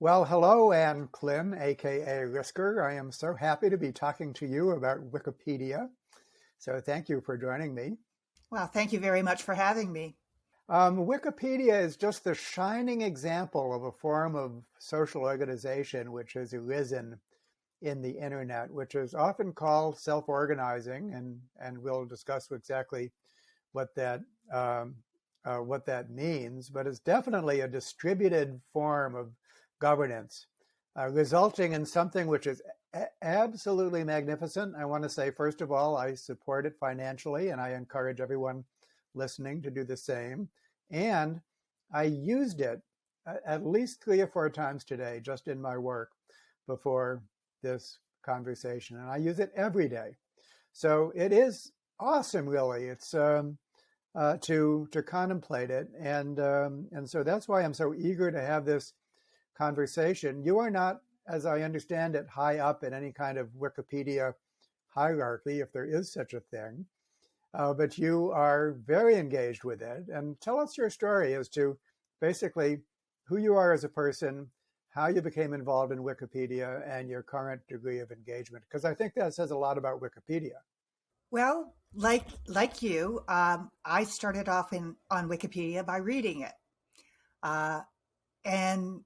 Well, hello, Ann Klim, aka Risker. I am so happy to be talking to you about Wikipedia. So thank you for joining me. Well, thank you very much for having me. Wikipedia is just the shining example of a form of social organization which has arisen in the internet, which is often called self-organizing, and we'll discuss exactly what that means. But it's definitely a distributed form of governance, resulting in something which is absolutely magnificent. I want to say, first of all, I support it financially, and I encourage everyone listening to do the same. And I used it at least 3 or 4 times today, just in my work before this conversation. And I use it every day. So it is awesome, really. It's to contemplate it. And so that's why I'm so eager to have this conversation. You are not, as I understand it, high up in any kind of Wikipedia hierarchy, if there is such a thing. But you are very engaged with it. And tell us your story as to basically who you are as a person, how you became involved in Wikipedia, and your current degree of engagement, because I think that says a lot about Wikipedia. Well, like you, I started off on Wikipedia by reading it, and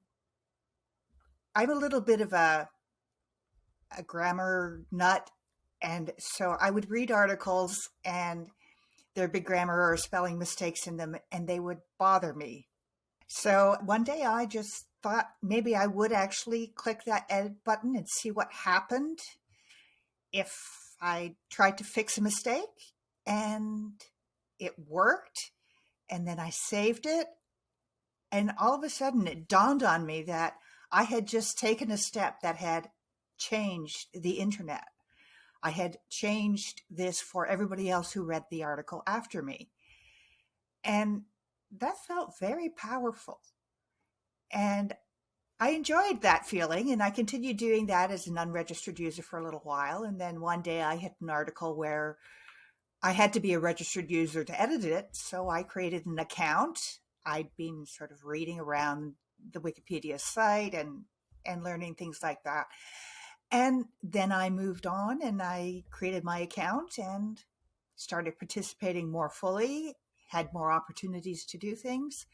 I'm a little bit of a grammar nut, and so I would read articles, and there'd be grammar or spelling mistakes in them, and they would bother me. So one day I just thought maybe I would actually click that edit button and see what happened if I tried to fix a mistake, and it worked. And then I saved it. And all of a sudden it dawned on me that I had just taken a step that had changed the internet. I had changed this for everybody else who read the article after me. And that felt very powerful. And I enjoyed that feeling, and I continued doing that as an unregistered user for a little while. And then one day I hit an article where I had to be a registered user to edit it. So I created an account. I'd been sort of reading around the Wikipedia site and learning things like that. And then I moved on and I created my account and started participating more fully, had more opportunities to do things.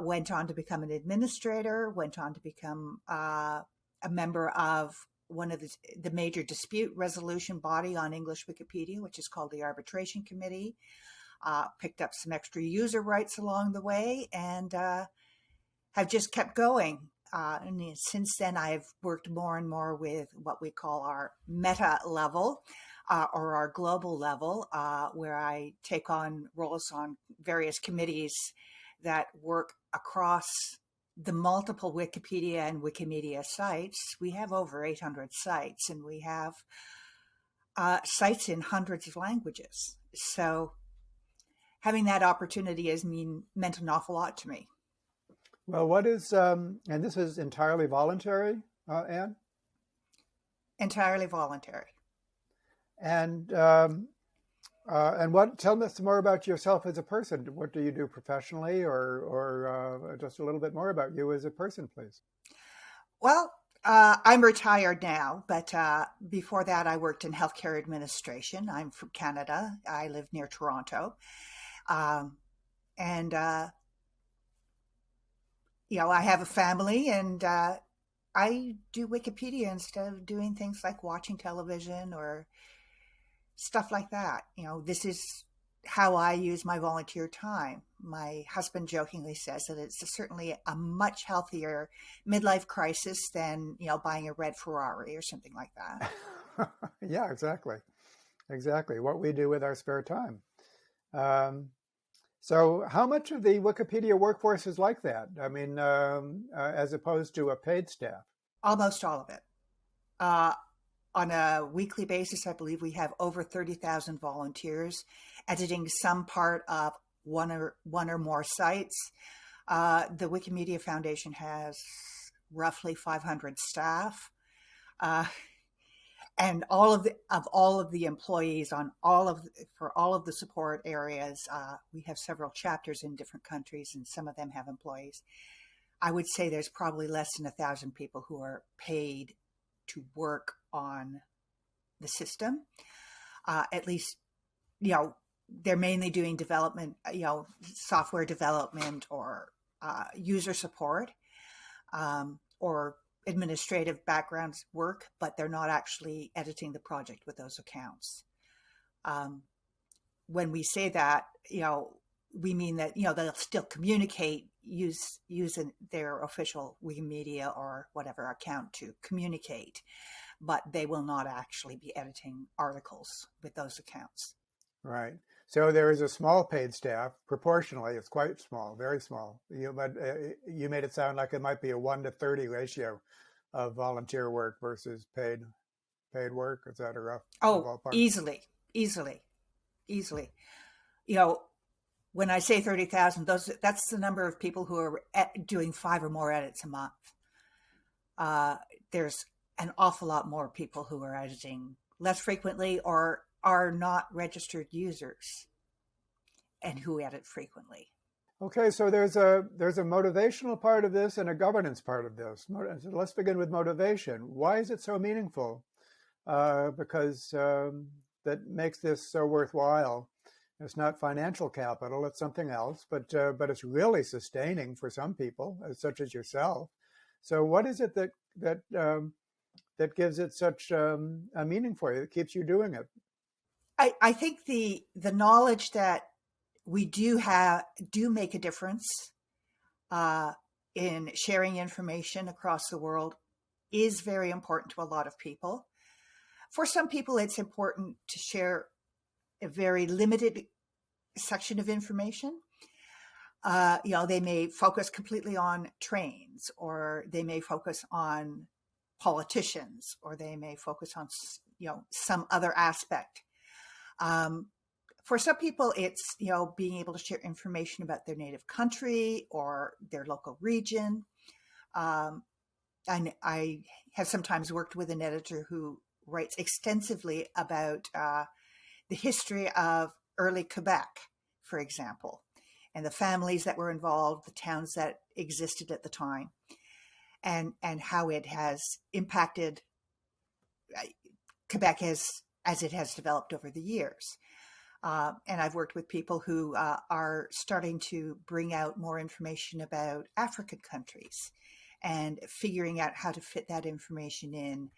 Went on to become an administrator, went on to become a member of one of the major dispute resolution body on English Wikipedia, which is called the Arbitration Committee. Picked up some extra user rights along the way, and have just kept going. And since then, I've worked more and more with what we call our meta level, or our global level, where I take on roles on various committees that work across the multiple Wikipedia and Wikimedia sites. We have over 800 sites, and we have sites in hundreds of languages. So having that opportunity has meant an awful lot to me. Well, what is, and this is entirely voluntary, Anne? Entirely voluntary. And tell us more about yourself as a person. What do you do professionally, or just a little bit more about you as a person, please? Well, I'm retired now, but before that I worked in healthcare administration. I'm from Canada. I live near Toronto. I have a family, and I do Wikipedia instead of doing things like watching television or stuff like that. This is how I use my volunteer time. My husband jokingly says that it's certainly a much healthier midlife crisis than, buying a red Ferrari or something like that. Yeah, exactly. Exactly. What we do with our spare time. So how much of the Wikipedia workforce is like that? I mean, as opposed to a paid staff? Almost all of it. On a weekly basis, I believe we have over 30,000 volunteers editing some part of one or more sites. The Wikimedia Foundation has roughly 500 staff. And all of the employees for all of the support areas, we have several chapters in different countries, and some of them have employees. I would say there's probably less than 1,000 people who are paid to work on the system. At least, they're mainly doing development, software development or user support or administrative backgrounds work, but they're not actually editing the project with those accounts. When we say that, we mean that, they'll still communicate using their official Wikimedia or whatever account to communicate, but they will not actually be editing articles with those accounts. Right. So there is a small paid staff. Proportionally, it's quite small, very small. But you made it sound like it might be a 1-to-30 ratio of volunteer work versus paid work. Is that a rough ballpark? Easily. When I say 30,000, that's the number of people who are doing 5 or more edits a month. There's an awful lot more people who are editing less frequently or are not registered users and who edit frequently. Okay, so there's a motivational part of this and a governance part of this. So let's begin with motivation. Why is it so meaningful? Because that makes this so worthwhile. It's not financial capital; it's something else. But it's really sustaining for some people, such as yourself. So, what is it that gives it such a meaning for you? That keeps you doing it? I think the knowledge that we do make a difference in sharing information across the world is very important to a lot of people. For some people, it's important to share a very limited section of information. They may focus completely on trains, or they may focus on politicians, or they may focus on, some other aspect. For some people, it's, being able to share information about their native country or their local region. And I have sometimes worked with an editor who writes extensively about the history of early Quebec, for example, and the families that were involved, the towns that existed at the time, and how it has impacted Quebec as it has developed over the years. And I've worked with people who are starting to bring out more information about African countries and figuring out how to fit that information in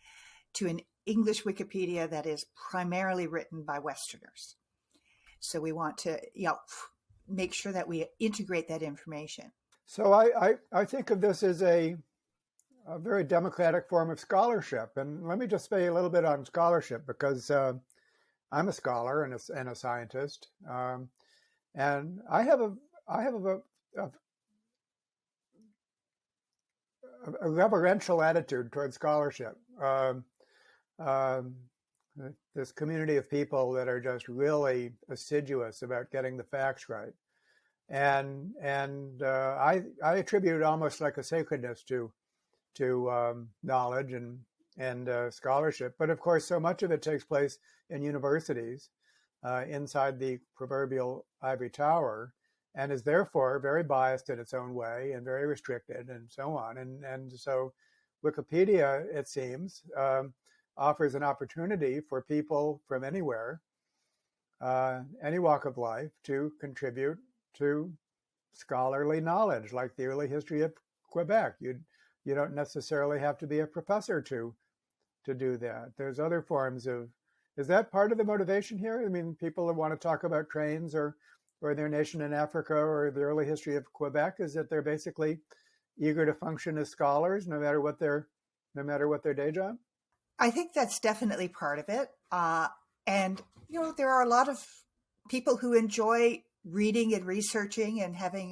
to an English Wikipedia that is primarily written by Westerners. So we want to make sure that we integrate that information. So I think of this as a very democratic form of scholarship. And let me just say a little bit on scholarship, because I'm a scholar and a scientist, and I have a reverential attitude towards scholarship. This community of people that are just really assiduous about getting the facts right, and I attribute almost like a sacredness to knowledge and scholarship. But of course, so much of it takes place in universities inside the proverbial ivory tower, and is therefore very biased in its own way and very restricted and so on. And so Wikipedia, it seems, offers an opportunity for people from anywhere, any walk of life, to contribute to scholarly knowledge, like the early history of Quebec. You don't necessarily have to be a professor to do that. There's other forms of. Is that part of the motivation here? I mean, people that want to talk about trains or their nation in Africa or the early history of Quebec, is that they're basically eager to function as scholars, no matter what their day job? I think that's definitely part of it. And there are a lot of people who enjoy reading and researching and having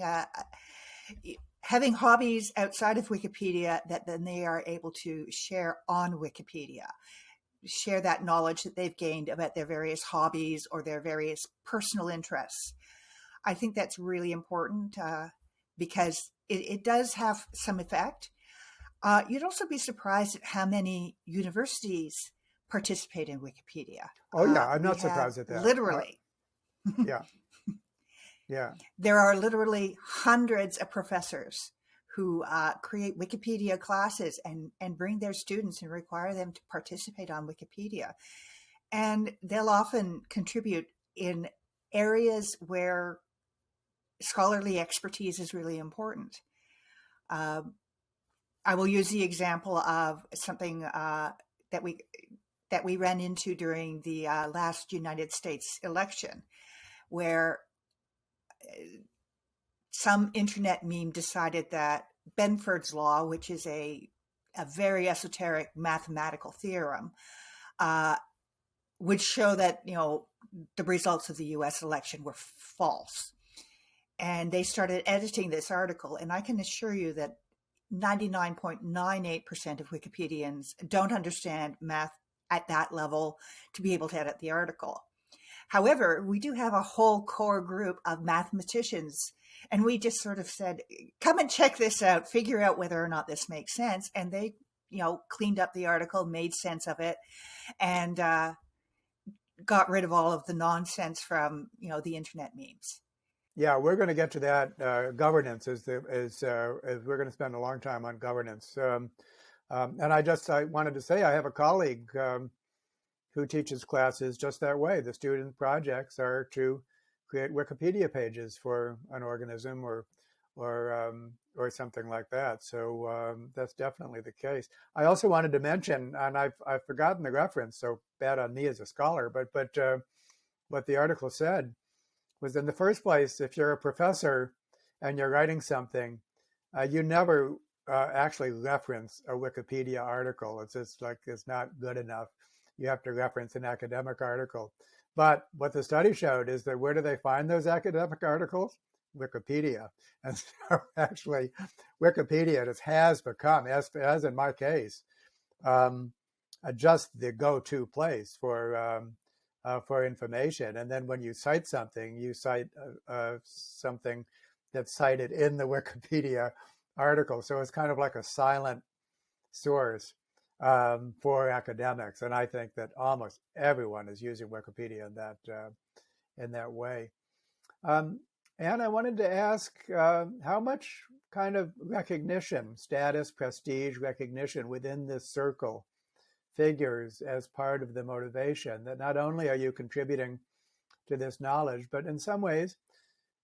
hobbies outside of Wikipedia that then they are able to share on Wikipedia, share that knowledge that they've gained about their various hobbies or their various personal interests. I think that's really important because it does have some effect. You'd also be surprised at how many universities participate in Wikipedia. Oh, yeah, I'm not surprised at that. Literally. Yeah. Yeah. There are literally hundreds of professors who create Wikipedia classes and bring their students and require them to participate on Wikipedia. And they'll often contribute in areas where scholarly expertise is really important. I will use the example of something that we ran into during the last United States election, where some internet meme decided that Benford's law, which is a very esoteric mathematical theorem, would show that, the results of the US election were false. And they started editing this article. And I can assure you that 99.98% of Wikipedians don't understand math at that level to be able to edit the article. However, we do have a whole core group of mathematicians, and we just sort of said, come and check this out, figure out whether or not this makes sense. And they, cleaned up the article, made sense of it, and got rid of all of the nonsense from, the internet memes. Yeah, we're going to get to that. Governance is we're going to spend a long time on governance. And I wanted to say I have a colleague who teaches classes just that way. The student projects are to create Wikipedia pages for an organism or something like that. So that's definitely the case. I also wanted to mention, and I've forgotten the reference, so bad on me as a scholar, but what the article said was, in the first place, if you're a professor and you're writing something, you never actually reference a Wikipedia article. It's just like, it's not good enough. You have to reference an academic article. But what the study showed is that where do they find those academic articles? Wikipedia. And so actually, Wikipedia has become, as in my case, just the go-to place for information. And then when you cite something, you cite something that's cited in the Wikipedia article. So it's kind of like a silent source for academics. And I think that almost everyone is using Wikipedia in that way. And I wanted to ask how much kind of recognition, status, prestige, recognition within this circle figures as part of the motivation, that not only are you contributing to this knowledge, but in some ways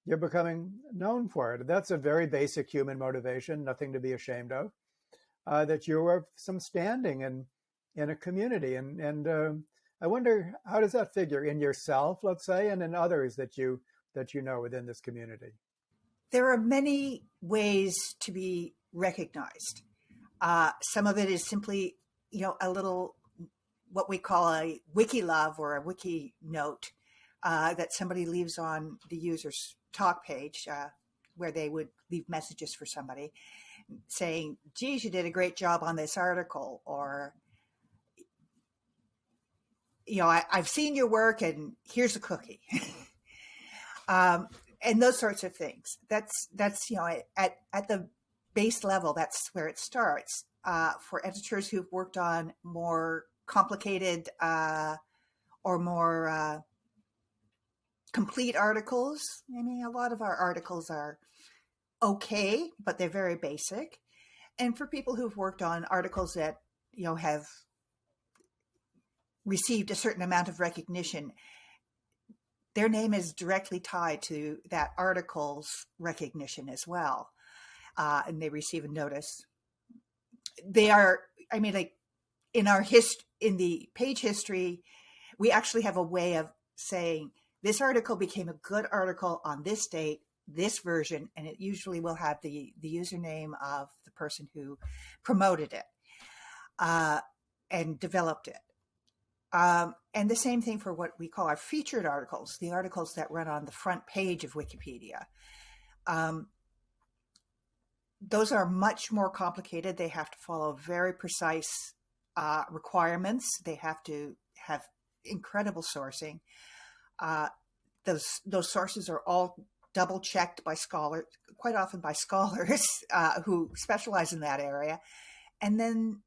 you're becoming known for it. That's a very basic human motivation, nothing to be ashamed of, that you are some standing in a community. And I wonder, how does that figure in yourself, let's say, and in others that you know within this community? There are many ways to be recognized. Some of it is simply, a little, what we call a wiki love or a wiki note that somebody leaves on the user's talk page, where they would leave messages for somebody saying, geez, you did a great job on this article, or, I've seen your work and here's a cookie. And those sorts of things. That's at the base level, that's where it starts. For editors who've worked on more complicated or more complete articles, I mean, a lot of our articles are okay, but they're very basic. And for people who've worked on articles that, have received a certain amount of recognition, their name is directly tied to that article's recognition as well. And they receive a notice. They are, like in the page history, we actually have a way of saying this article became a good article on this date, this version, and it usually will have the username of the person who promoted it and developed it. And the same thing for what we call our featured articles, the articles that run on the front page of Wikipedia. Those are much more complicated. They have to follow very precise requirements. They have to have incredible sourcing. Those sources are all double checked by scholars, quite often by scholars who specialize in that area. And then,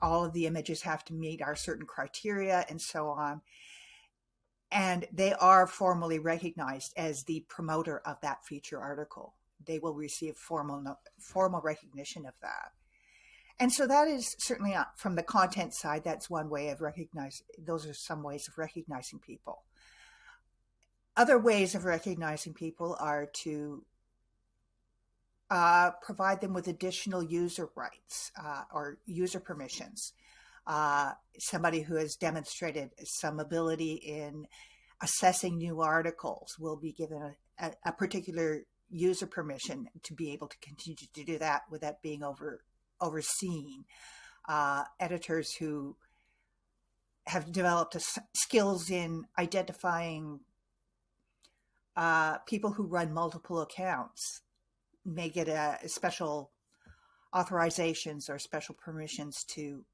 all of the images have to meet our certain criteria and so on. And they are formally recognized as the promoter of that feature article. they will receive formal recognition of that. And so that is certainly from the content side, that's one way of recognizing, those are some ways of recognizing people. Other ways of recognizing people are to provide them with additional user rights or user permissions. Somebody who has demonstrated some ability in assessing new articles will be given a particular user permission to be able to continue to do that without being overseen. Editors who have developed skills in identifying people who run multiple accounts may get special authorizations or special permissions to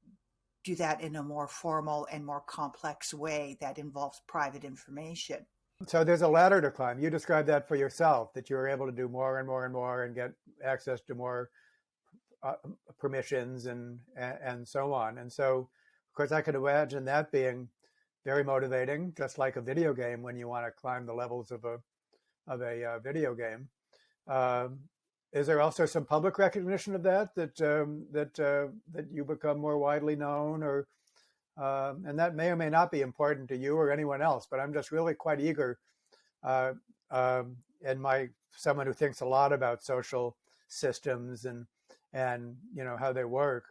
do that in a more formal and more complex way that involves private information. So there's a ladder to climb. You described that for yourself, that you were able to do more and more and more and get access to more permissions and so on. And so, of course, I could imagine that being very motivating, just like a video game when you want to climb the levels of a video game. Is there also some public recognition of that you become more widely known, or and that may or may not be important to you or anyone else? But I'm just really quite eager, and someone who thinks a lot about social systems and how they work,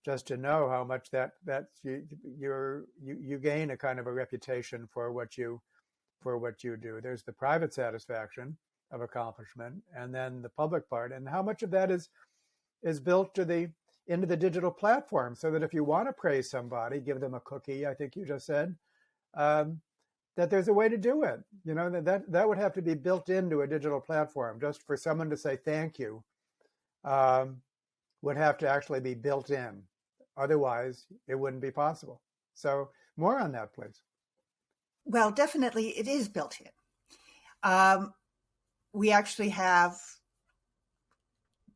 just to know how much that you gain a kind of a reputation for what you do. There's the private satisfaction of accomplishment, and then the public part, and how much of that is built into the digital platform, so that if you want to praise somebody, give them a cookie, I think you just said, that there's a way to do it. That would have to be built into a digital platform. Just for someone to say thank you would have to actually be built in. Otherwise, it wouldn't be possible. So more on that, please. Well, definitely it is built in. We actually have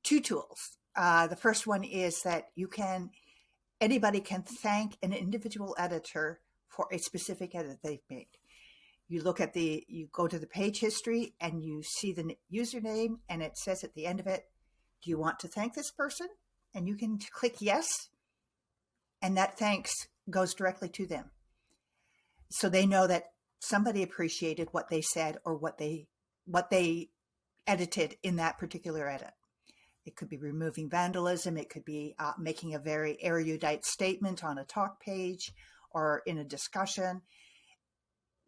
two tools. The first one is that anybody can thank an individual editor for a specific edit they've made. You go to the page history and you see the username, and it says at the end of it, do you want to thank this person? And you can click yes, and that thanks goes directly to them. So they know that somebody appreciated what they said or what they edited in that particular edit. It could be removing vandalism. It could be making a very erudite statement on a talk page or in a discussion.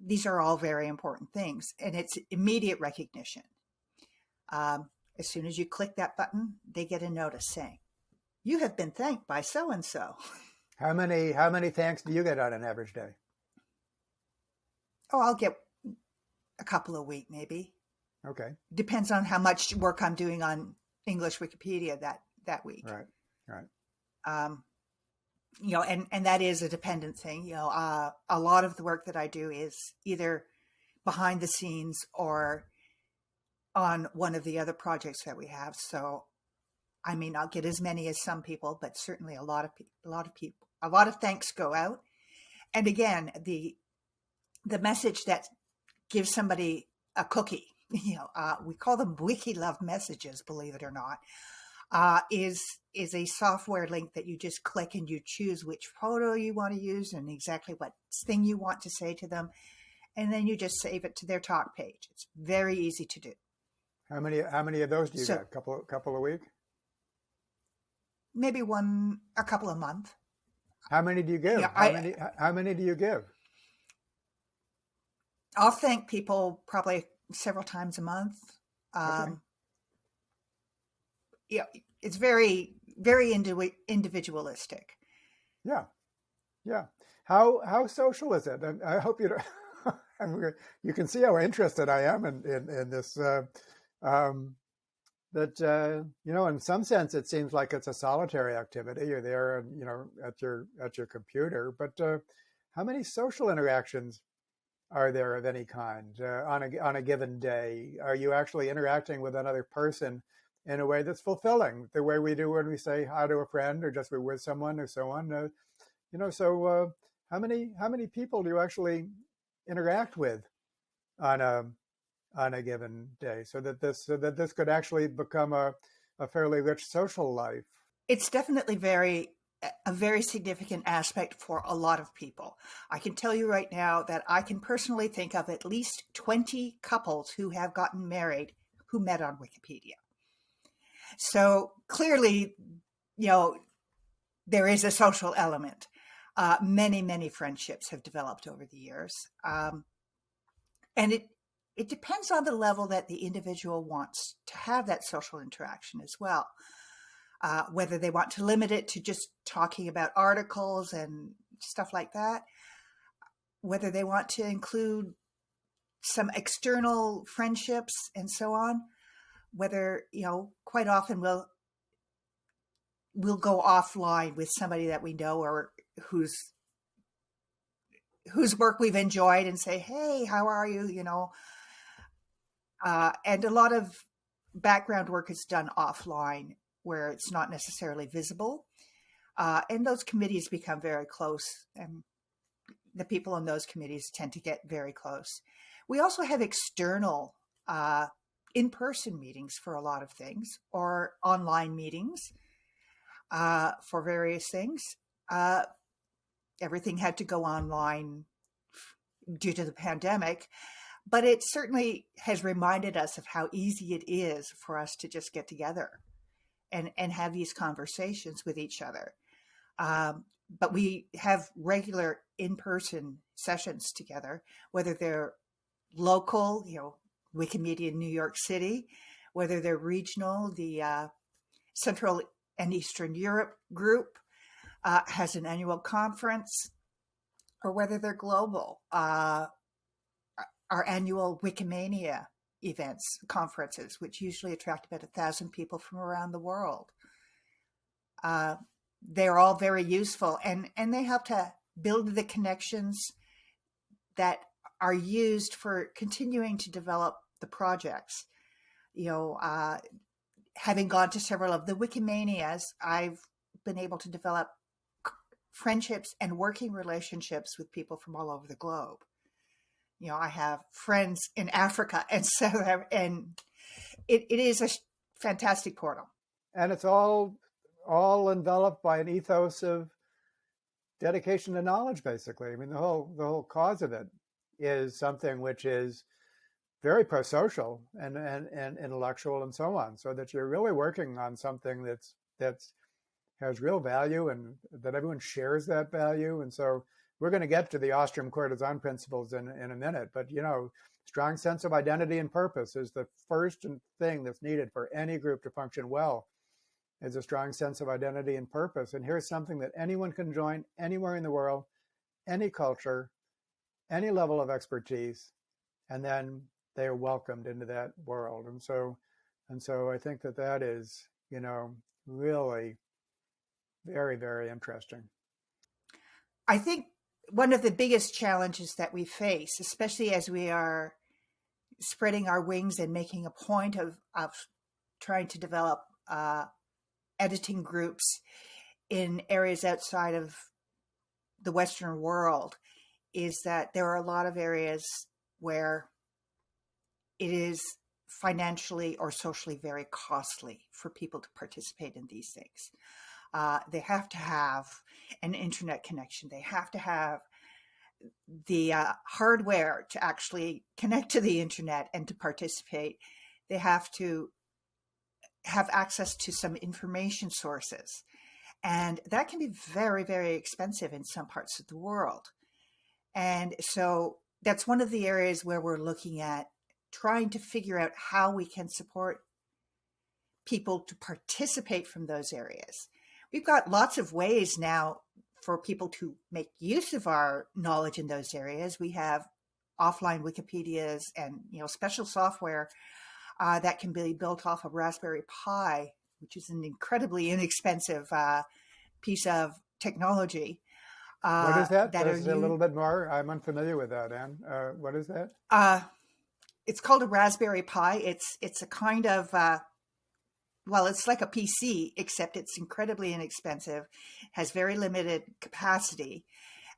These are all very important things, and it's immediate recognition. As soon as you click that button, they get a notice saying, you have been thanked by so-and-so. How many thanks do you get on an average day? Oh, I'll get a couple a week, maybe. Okay. Depends on how much work I'm doing on English Wikipedia that week. Right. And that is a dependent thing. A lot of the work that I do is either behind the scenes or on one of the other projects that we have. So I may not get as many as some people, but certainly a lot of thanks go out. And again, the message that gives somebody a cookie, we call them wiki love messages, believe it or not, is a software link that you just click and you choose which photo you want to use and exactly what thing you want to say to them. And then you just save it to their talk page. It's very easy to do. How many of those do you get? Couple a week? Maybe a couple a month. How many do you give? How many do you give? I'll thank people probably several times a month. Okay. It's very, very individualistic. Yeah. How social is it? And I hope you don't. You can see how interested I am in this. In some sense, it seems like it's a solitary activity. You're there, at your computer. But how many social interactions are there of any kind on a given day? Are you actually interacting with another person in a way that's fulfilling, the way we do when we say hi to a friend or just we're with someone or so on? So how many people do you actually interact with on on a given day, so that this could actually become a fairly rich social life. It's definitely a very significant aspect for a lot of people. I can tell you right now that I can personally think of at least 20 couples who have gotten married who met on Wikipedia. So clearly, you know, there is a social element. Many friendships have developed over the years. And it depends on the level that the individual wants to have that social interaction as well. Whether they want to limit it to just talking about articles and stuff like that, whether they want to include some external friendships and so on, whether, quite often we'll go offline with somebody that we know or whose work we've enjoyed and say, hey, how are you? And a lot of background work is done offline where it's not necessarily visible. And those committees become very close, and the people on those committees tend to get very close. We also have external in-person meetings for a lot of things, or online meetings for various things. Everything had to go online due to the pandemic, but it certainly has reminded us of how easy it is for us to just get together and have these conversations with each other. But we have regular in-person sessions together, whether they're local, Wikimedia New York City, whether they're regional, the Central and Eastern Europe group has an annual conference, or whether they're global, our annual Wikimania events, conferences, which usually attract about 1,000 people from around the world. They're all very useful, and they help to build the connections that are used for continuing to develop the projects. Having gone to several of the Wikimanias, I've been able to develop friendships and working relationships with people from all over the globe. I have friends in Africa, and it is a fantastic portal. And it's all enveloped by an ethos of dedication to knowledge, basically. I mean, the whole cause of it is something which is very pro-social and intellectual and so on, so that you're really working on something that's has real value and that everyone shares that value. And so we're going to get to the Ostrom courtesan principles in a minute, but strong sense of identity and purpose is the first thing that's needed for any group to function well, is a strong sense of identity and purpose. And here's something that anyone can join anywhere in the world, any culture, any level of expertise, and then they are welcomed into that world. And so I think that is, really very, very interesting. I think one of the biggest challenges that we face, especially as we are spreading our wings and making a point of trying to develop editing groups in areas outside of the Western world, is that there are a lot of areas where it is financially or socially very costly for people to participate in these things. They have to have an internet connection. They have to have the hardware to actually connect to the internet and to participate. They have to have access to some information sources. And that can be very, very expensive in some parts of the world. And so that's one of the areas where we're looking at trying to figure out how we can support people to participate from those areas. We've got lots of ways now for people to make use of our knowledge in those areas. We have offline Wikipedias and special software that can be built off of Raspberry Pi, which is an incredibly inexpensive piece of technology. What is that? There's a little bit more. I'm unfamiliar with that, Anne. What is that? It's called a Raspberry Pi. It's a kind of it's like a PC, except it's incredibly inexpensive, has very limited capacity,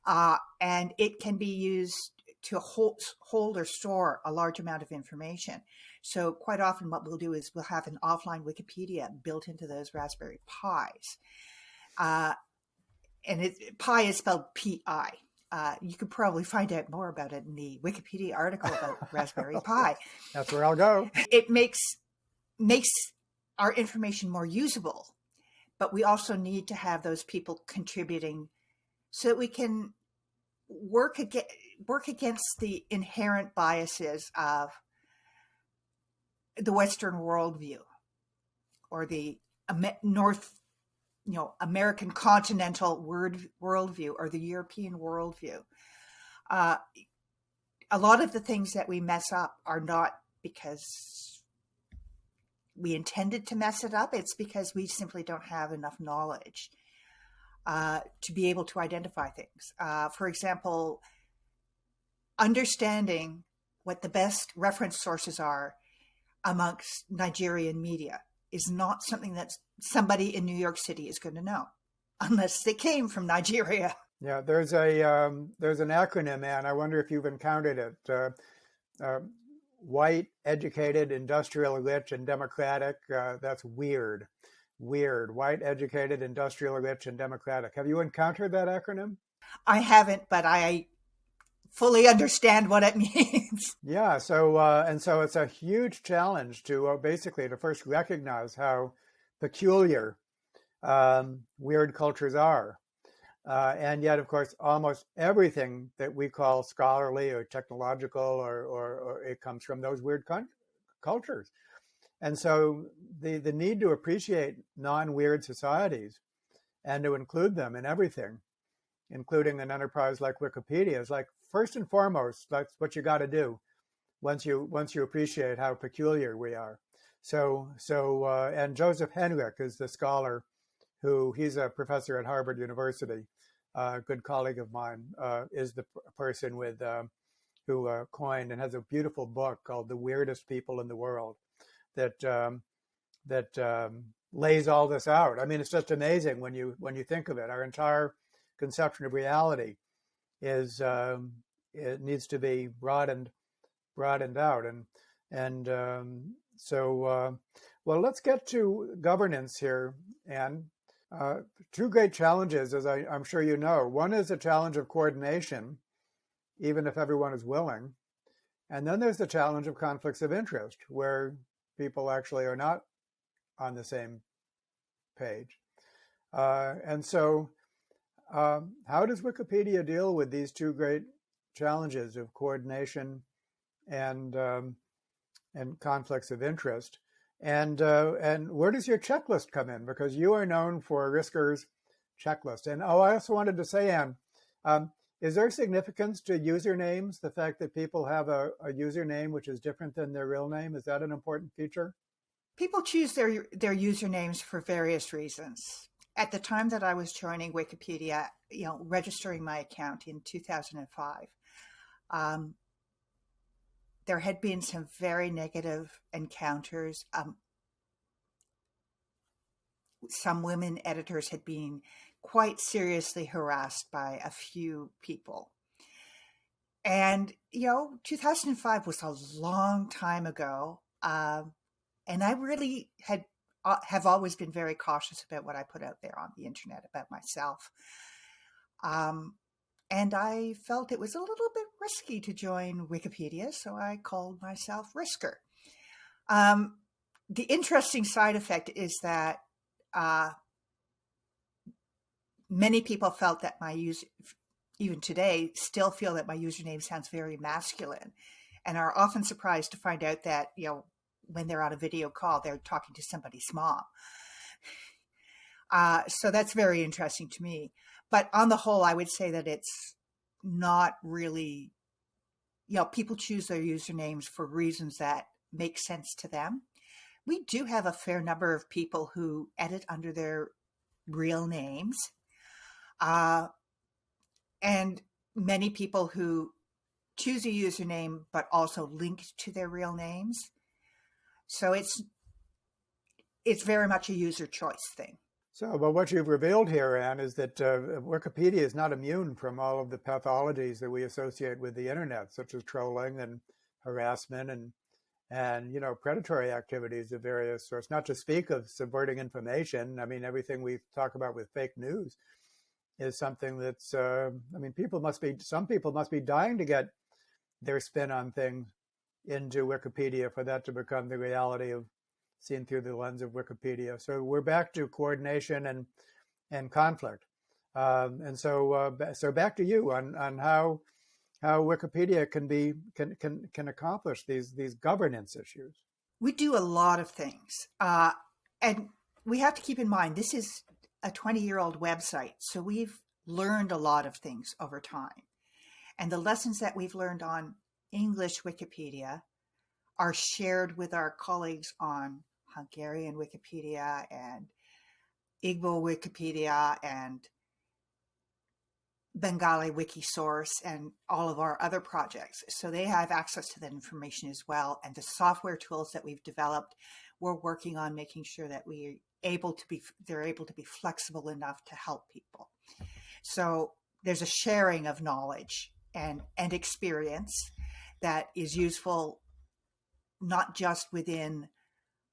and it can be used to hold or store a large amount of information. So quite often what we'll do is we'll have an offline Wikipedia built into those Raspberry Pis. And Pi is spelled P-I. You could probably find out more about it in the Wikipedia article about Raspberry Pi. That's where I'll go. It makes our information more usable, but we also need to have those people contributing so that we can work against the inherent biases of the Western worldview or the American continental worldview or the European worldview. A lot of the things that we mess up are not because we intended to mess it up. It's because we simply don't have enough knowledge to be able to identify things. For example, understanding what the best reference sources are amongst Nigerian media is not something that somebody in New York City is going to know unless they came from Nigeria. Yeah, there's an acronym, and I wonder if you've encountered it. White, educated, industrial, rich, and democratic. That's weird. Weird. White, educated, industrial, rich, and democratic. Have you encountered that acronym? I haven't, but I fully understand what it means. Yeah. So it's a huge challenge to basically to first recognize how peculiar weird cultures are. And yet, of course, almost everything that we call scholarly or technological or it comes from those weird cultures. And so the need to appreciate non-weird societies and to include them in everything, including an enterprise like Wikipedia, is like first and foremost, that's what you got to do once you appreciate how peculiar we are. And Joseph Henrich is the scholar he's a professor at Harvard University, a good colleague of mine, is the person who coined and has a beautiful book called "The Weirdest People in the World" that lays all this out. I mean, it's just amazing when you think of it. Our entire conception of reality is it needs to be broadened out, well, let's get to governance here, and two great challenges, as I'm sure you know. One is a challenge of coordination, even if everyone is willing. And then there's the challenge of conflicts of interest, where people actually are not on the same page. How does Wikipedia deal with these two great challenges of coordination and conflicts of interest? And where does your checklist come in? Because you are known for Risker's checklist. And I also wanted to say, Anne, is there significance to usernames? The fact that people have a username which is different than their real name, is that an important feature? People choose their usernames for various reasons. At the time that I was joining Wikipedia, registering my account in 2005, there had been some very negative encounters. Some women editors had been quite seriously harassed by a few people. And, 2005 was a long time ago. And I really have always been very cautious about what I put out there on the internet about myself. And I felt it was a little bit risky to join Wikipedia, so I called myself Risker. The interesting side effect is that many people felt that even today, still feel that my username sounds very masculine and are often surprised to find out that, when they're on a video call, they're talking to somebody's mom. So that's very interesting to me. But on the whole, I would say that it's not really, people choose their usernames for reasons that make sense to them. We do have a fair number of people who edit under their real names. And many people who choose a username, but also link to their real names. So it's very much a user choice thing. So, but what you've revealed here, Anne, is that Wikipedia is not immune from all of the pathologies that we associate with the internet, such as trolling and harassment and predatory activities of various sorts. Not to speak of subverting information. I mean, everything we talk about with fake news is something that's. Some people must be dying to get their spin on things into Wikipedia for that to become the reality of seen through the lens of Wikipedia. So we're back to coordination and conflict. So back to you on how Wikipedia can accomplish these governance issues. We do a lot of things. And we have to keep in mind, this is a 20-year-old website. So we've learned a lot of things over time. And the lessons that we've learned on English Wikipedia are shared with our colleagues on Hungarian Wikipedia and Igbo Wikipedia and Bengali Wikisource and all of our other projects. So they have access to that information as well. And the software tools that we've developed, we're working on making sure that they're able to be flexible enough to help people. So there's a sharing of knowledge and experience that is useful not just within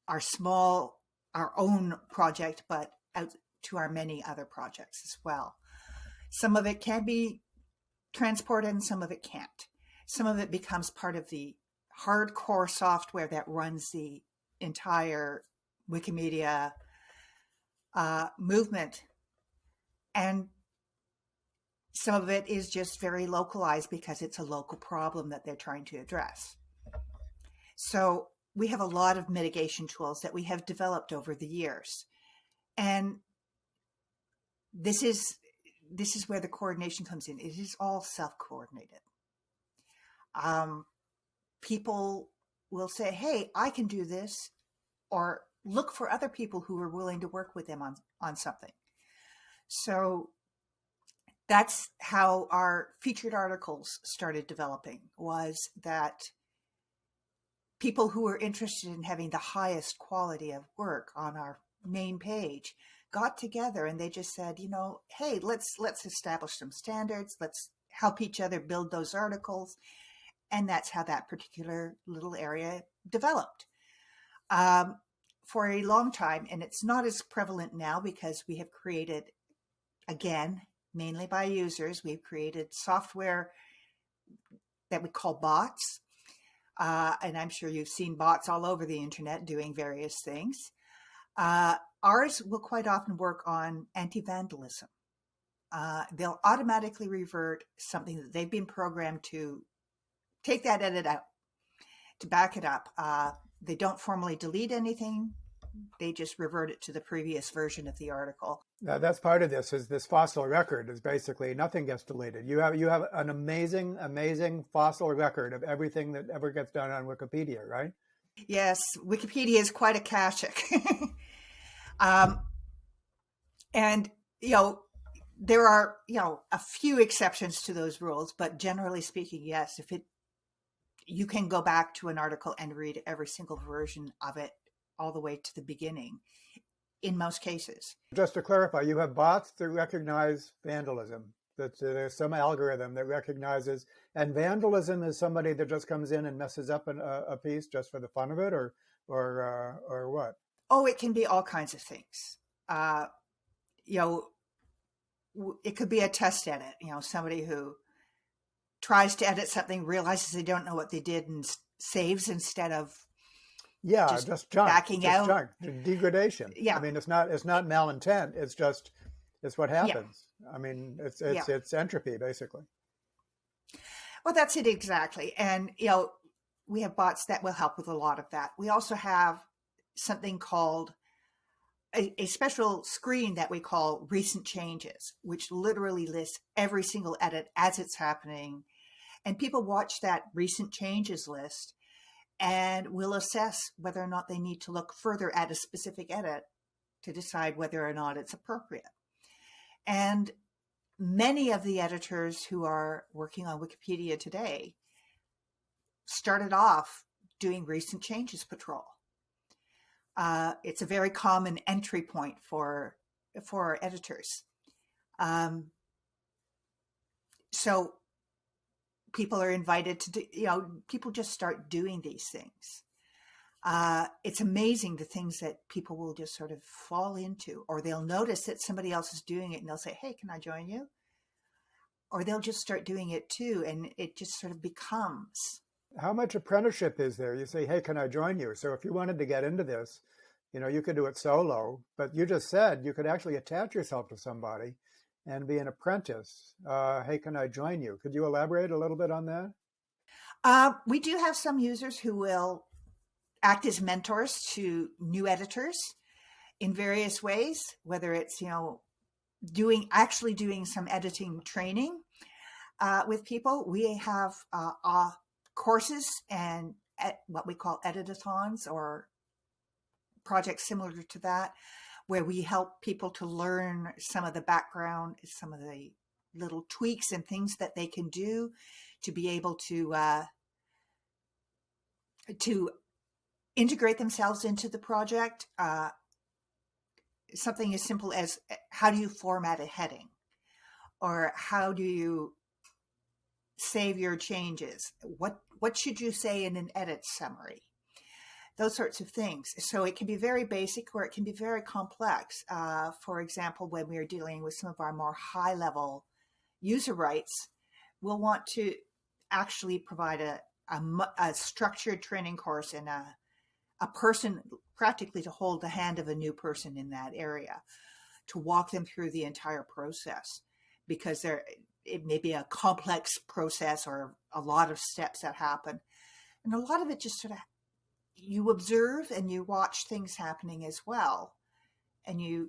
our own project, but out to our many other projects as well. Some of it can be transported and some of it can't. Some of it becomes part of the hardcore software that runs the entire Wikimedia movement. And some of it is just very localized because it's a local problem that they're trying to address. So we have a lot of mitigation tools that we have developed over the years. And this is where the coordination comes in. It is all self-coordinated. People will say, hey, I can do this, or look for other people who are willing to work with them on something. So that's how our featured articles started developing, was that people who were interested in having the highest quality of work on our main page got together and they just said, hey, let's establish some standards. Let's help each other build those articles. And that's how that particular little area developed for a long time. And it's not as prevalent now because we have created, again, mainly by users, we've created software that we call bots. And I'm sure you've seen bots all over the internet doing various things. Ours will quite often work on anti-vandalism. They'll automatically revert something that they've been programmed to take that edit out, to back it up. They don't formally delete anything. They just revert it to the previous version of the article. That's part of this. Is this fossil record is basically nothing gets deleted. You have an amazing fossil record of everything that ever gets done on Wikipedia, right? Yes, Wikipedia is quite akashic. And there are a few exceptions to those rules, but generally speaking, yes, you can go back to an article and read every single version of it all the way to the beginning in most cases. Just to clarify, you have bots that recognize vandalism, that there's some algorithm that recognizes, and vandalism is somebody that just comes in and messes up a piece just for the fun of it, or what? Oh, it can be all kinds of things. It could be a test edit, somebody who tries to edit something, realizes they don't know what they did and saves instead of just junk, backing out. Junk, degradation. Yeah. I mean, it's not malintent. It's what happens. Yeah. I mean, it's entropy basically. Well, that's it exactly. And, we have bots that will help with a lot of that. We also have something called a special screen that we call recent changes, which literally lists every single edit as it's happening. And people watch that recent changes list and will assess whether or not they need to look further at a specific edit to decide whether or not it's appropriate. And many of the editors who are working on Wikipedia today started off doing recent changes patrol. It's a very common entry point for for editors. So people are invited to do, people just start doing these things. It's amazing the things that people will just sort of fall into, or they'll notice that somebody else is doing it and they'll say, hey, can I join you? Or they'll just start doing it too. And it just sort of becomes. How much apprenticeship is there? You say, hey, can I join you? So if you wanted to get into this, you could do it solo, but you just said you could actually attach yourself to somebody and be an apprentice. Hey, can I join you? Could you elaborate a little bit on that? We do have some users who will act as mentors to new editors in various ways, whether it's, doing some editing training with people. We have courses and what we call editathons, or projects similar to that, where we help people to learn some of the background, some of the little tweaks and things that they can do to be able to integrate themselves into the project. Something as simple as, how do you format a heading? Or how do you save your changes? What should you say in an edit summary? Those sorts of things. So it can be very basic, or it can be very complex. For example, when we are dealing with some of our more high-level user rights, we'll want to actually provide a structured training course and a person practically to hold the hand of a new person in that area, to walk them through the entire process, because it may be a complex process or a lot of steps that happen. And a lot of it just sort of, you observe and you watch things happening as well. And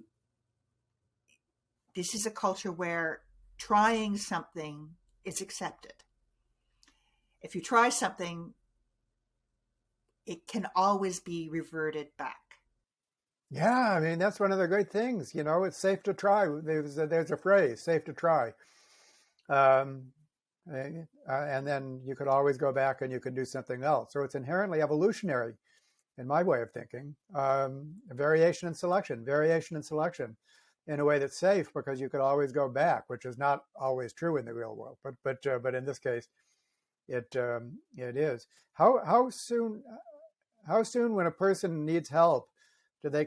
this is a culture where trying something is accepted. If you try something, it can always be reverted back. Yeah, I mean, that's one of the great things. It's safe to try. There's a phrase, safe to try. And then you could always go back and you could do something else. So it's inherently evolutionary in my way of thinking. Variation and selection in a way that's safe, because you could always go back, which is not always true in the real world. But in this case, it is. How soon when a person needs help do they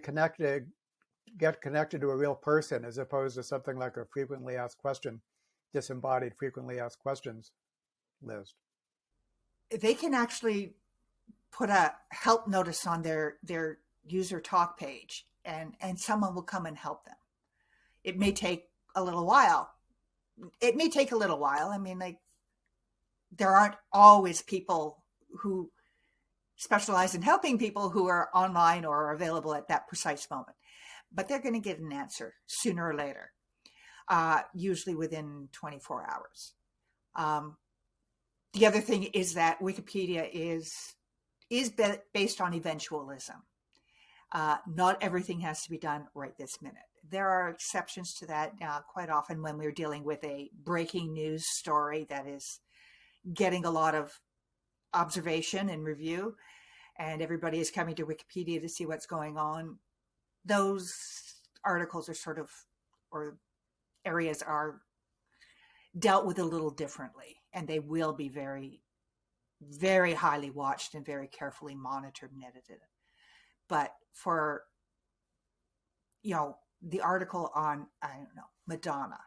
get connected to a real person, as opposed to something like a frequently asked question, disembodied frequently asked questions list? They can actually put a help notice on their user talk page, and someone will come and help them. It may take a little while. I mean, there aren't always people who specialize in helping people who are online or are available at that precise moment, but they're going to get an answer sooner or later, usually within 24 hours. The other thing is that Wikipedia is based on eventualism. Not everything has to be done right this minute. There are exceptions to that quite often when we're dealing with a breaking news story that is getting a lot of observation and review, and everybody is coming to Wikipedia to see what's going on. Those articles are or areas are dealt with a little differently, and they will be very, very highly watched and very carefully monitored and edited. But for, the article on, Madonna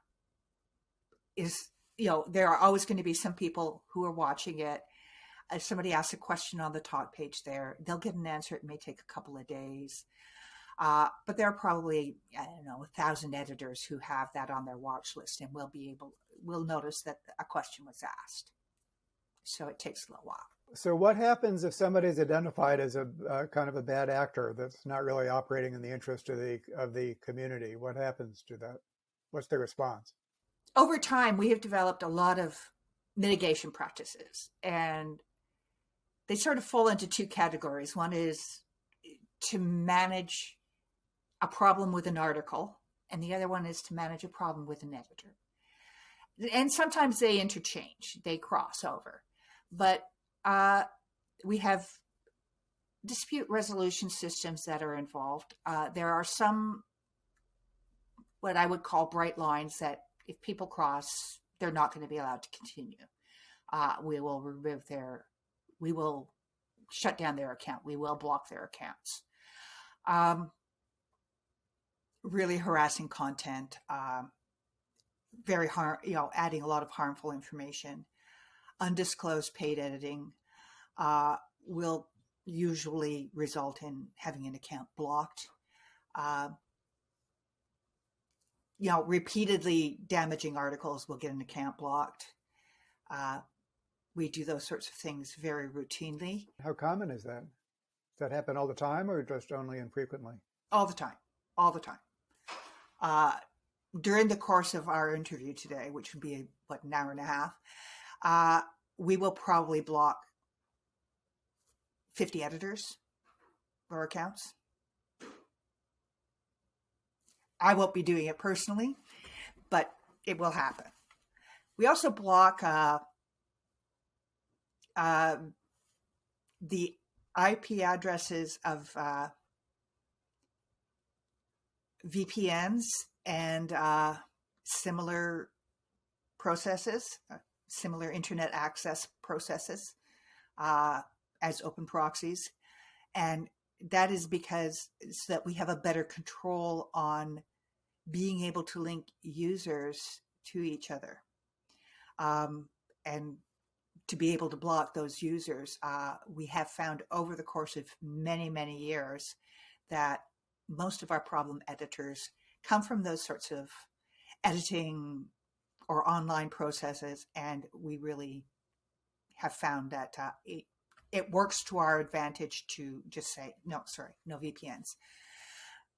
is, there are always going to be some people who are watching it. If somebody asks a question on the talk page there, they'll get an answer. It may take a couple of days. But there are probably, 1,000 editors who have that on their watch list and will notice that a question was asked. So it takes a little while. So what happens if somebody's identified as a kind of a bad actor that's not really operating in the interest of the community? What happens to that? What's the response? Over time, we have developed a lot of mitigation practices, and they sort of fall into two categories. One is to manage a problem with an article, and the other one is to manage a problem with an editor. And sometimes they interchange, they cross over. But we have dispute resolution systems that are involved. There are some what I would call bright lines that if people cross, they're not going to be allowed to continue. We will shut down their account. We will block their accounts. Really harassing content, adding a lot of harmful information, undisclosed paid editing will usually result in having an account blocked. Repeatedly damaging articles will get an account blocked. We do those sorts of things very routinely. How common is that? Does that happen all the time or just only infrequently? All the time. During the course of our interview today, which would be an hour and a half, we will probably block 50 editors or accounts. I won't be doing it personally, but it will happen. We also block the IP addresses of VPNs and similar processes, similar internet access processes as open proxies. And that is because so that we have a better control on being able to link users to each other. And to be able to block those users, we have found over the course of many, many years that most of our problem editors come from those sorts of editing or online processes, and we really have found that it works to our advantage to just say, no VPNs.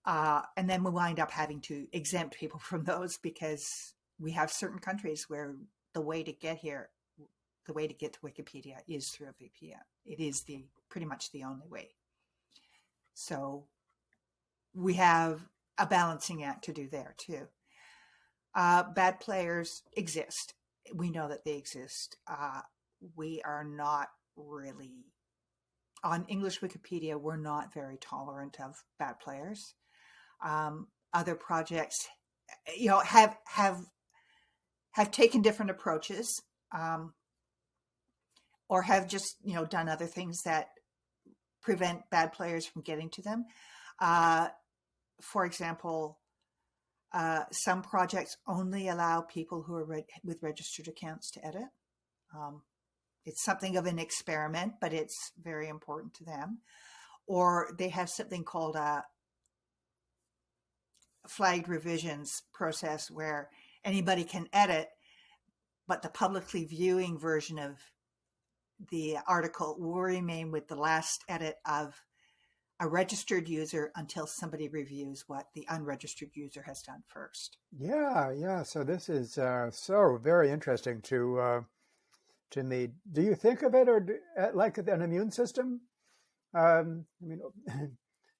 And then we wind up having to exempt people from those because we have certain countries where the way to get to Wikipedia is through a VPN. It is pretty much the only way. So we have a balancing act to do there too. Bad players exist. We know that they exist. We are not really, on English Wikipedia, we're not very tolerant of bad players. Other projects, have taken different approaches, or have just, done other things that prevent bad players from getting to them. For example, some projects only allow people who are with registered accounts to edit. It's something of an experiment, but it's very important to them. Or they have something called a flagged revisions process where anybody can edit, but the publicly viewing version of the article will remain with the last edit of a registered user until somebody reviews what the unregistered user has done first. Yeah. So this is so very interesting to me. Do you think of it like an immune system?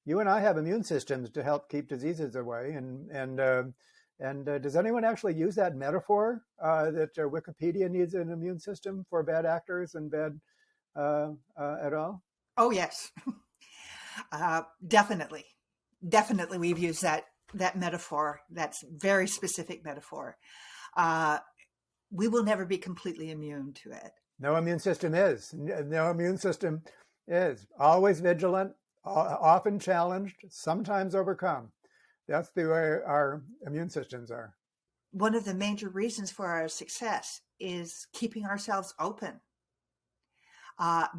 You and I have immune systems to help keep diseases away, and does anyone actually use that metaphor that Wikipedia needs an immune system for bad actors and bad at all? Oh yes. Definitely we've used that metaphor. That's very specific metaphor. We will never be completely immune to it. No immune system is always vigilant, often challenged, sometimes overcome. That's the way our immune systems are. One of the major reasons for our success is keeping ourselves open,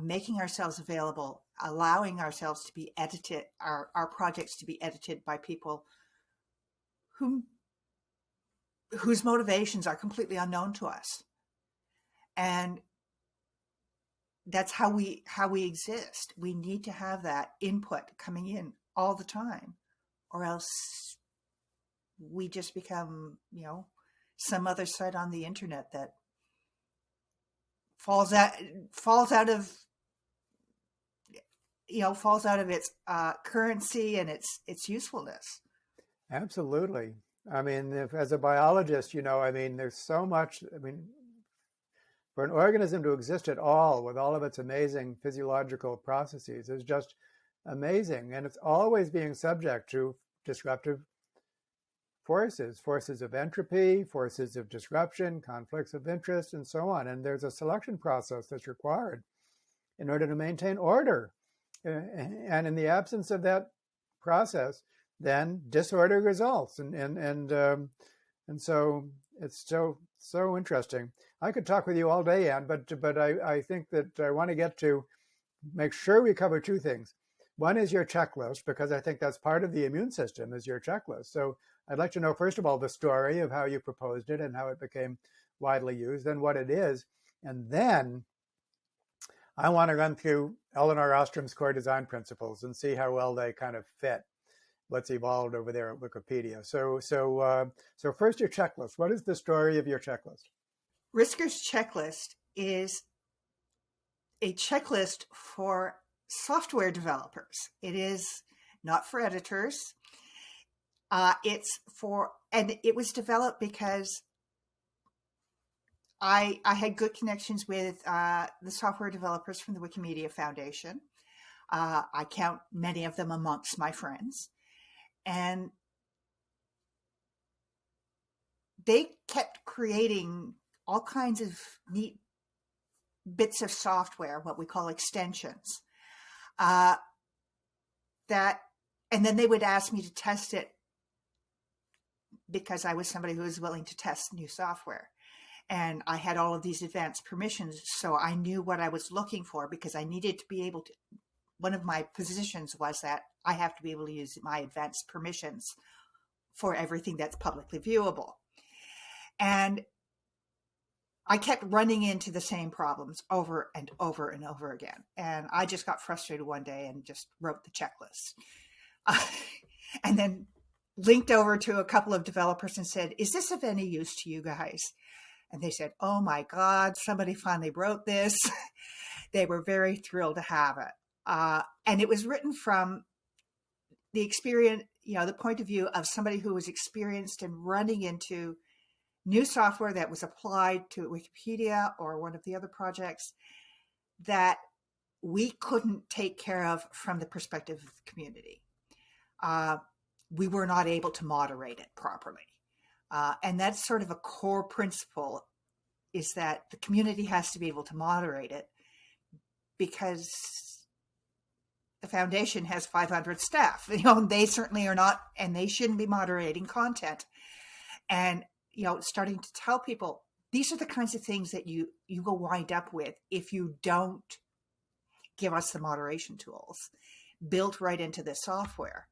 making ourselves available, allowing ourselves to be edited, our projects to be edited by people whose motivations are completely unknown to us. And that's how we exist. We need to have that input coming in all the time, or else we just become, some other site on the internet that falls out of its currency and its usefulness. Absolutely. As a biologist, there's so much. For an organism to exist at all with all of its amazing physiological processes is just amazing. And it's always being subject to disruptive forces of entropy, forces of disruption, conflicts of interest, and so on. And there's a selection process that's required in order to maintain order. And in the absence of that process, then disorder results. And so it's so interesting. I could talk with you all day, Anne, but I think that I want to get to make sure we cover two things. One is your checklist, because I think that's part of the immune system, is your checklist. So I'd like to know, first of all, the story of how you proposed it and how it became widely used, then what it is. And then I want to run through Elinor Ostrom's core design principles and see how well they kind of fit what's evolved over there at Wikipedia. So first, your checklist. What is the story of your checklist? Risker's checklist is a checklist for software developers. It is not for editors. And it was developed because I had good connections with the software developers from the Wikimedia Foundation. I count many of them amongst my friends. And they kept creating all kinds of neat bits of software, what we call extensions, and then they would ask me to test it because I was somebody who was willing to test new software. And I had all of these advanced permissions, so I knew what I was looking for, because I needed to be able to, one of my positions was that I have to be able to use my advanced permissions for everything that's publicly viewable. And I kept running into the same problems over and over and over again. And I just got frustrated one day and just wrote the checklist. And then linked over to a couple of developers and said, is this of any use to you guys? And they said, oh my God, somebody finally wrote this. They were very thrilled to have it. And it was written from the experience, the point of view of somebody who was experienced in running into new software that was applied to Wikipedia or one of the other projects that we couldn't take care of from the perspective of the community. We were not able to moderate it properly. And that's sort of a core principle, is that the community has to be able to moderate it, because the foundation has 500 staff. They certainly are not, and they shouldn't be moderating content. And starting to tell people, these are the kinds of things that you will wind up with if you don't give us the moderation tools built right into the software.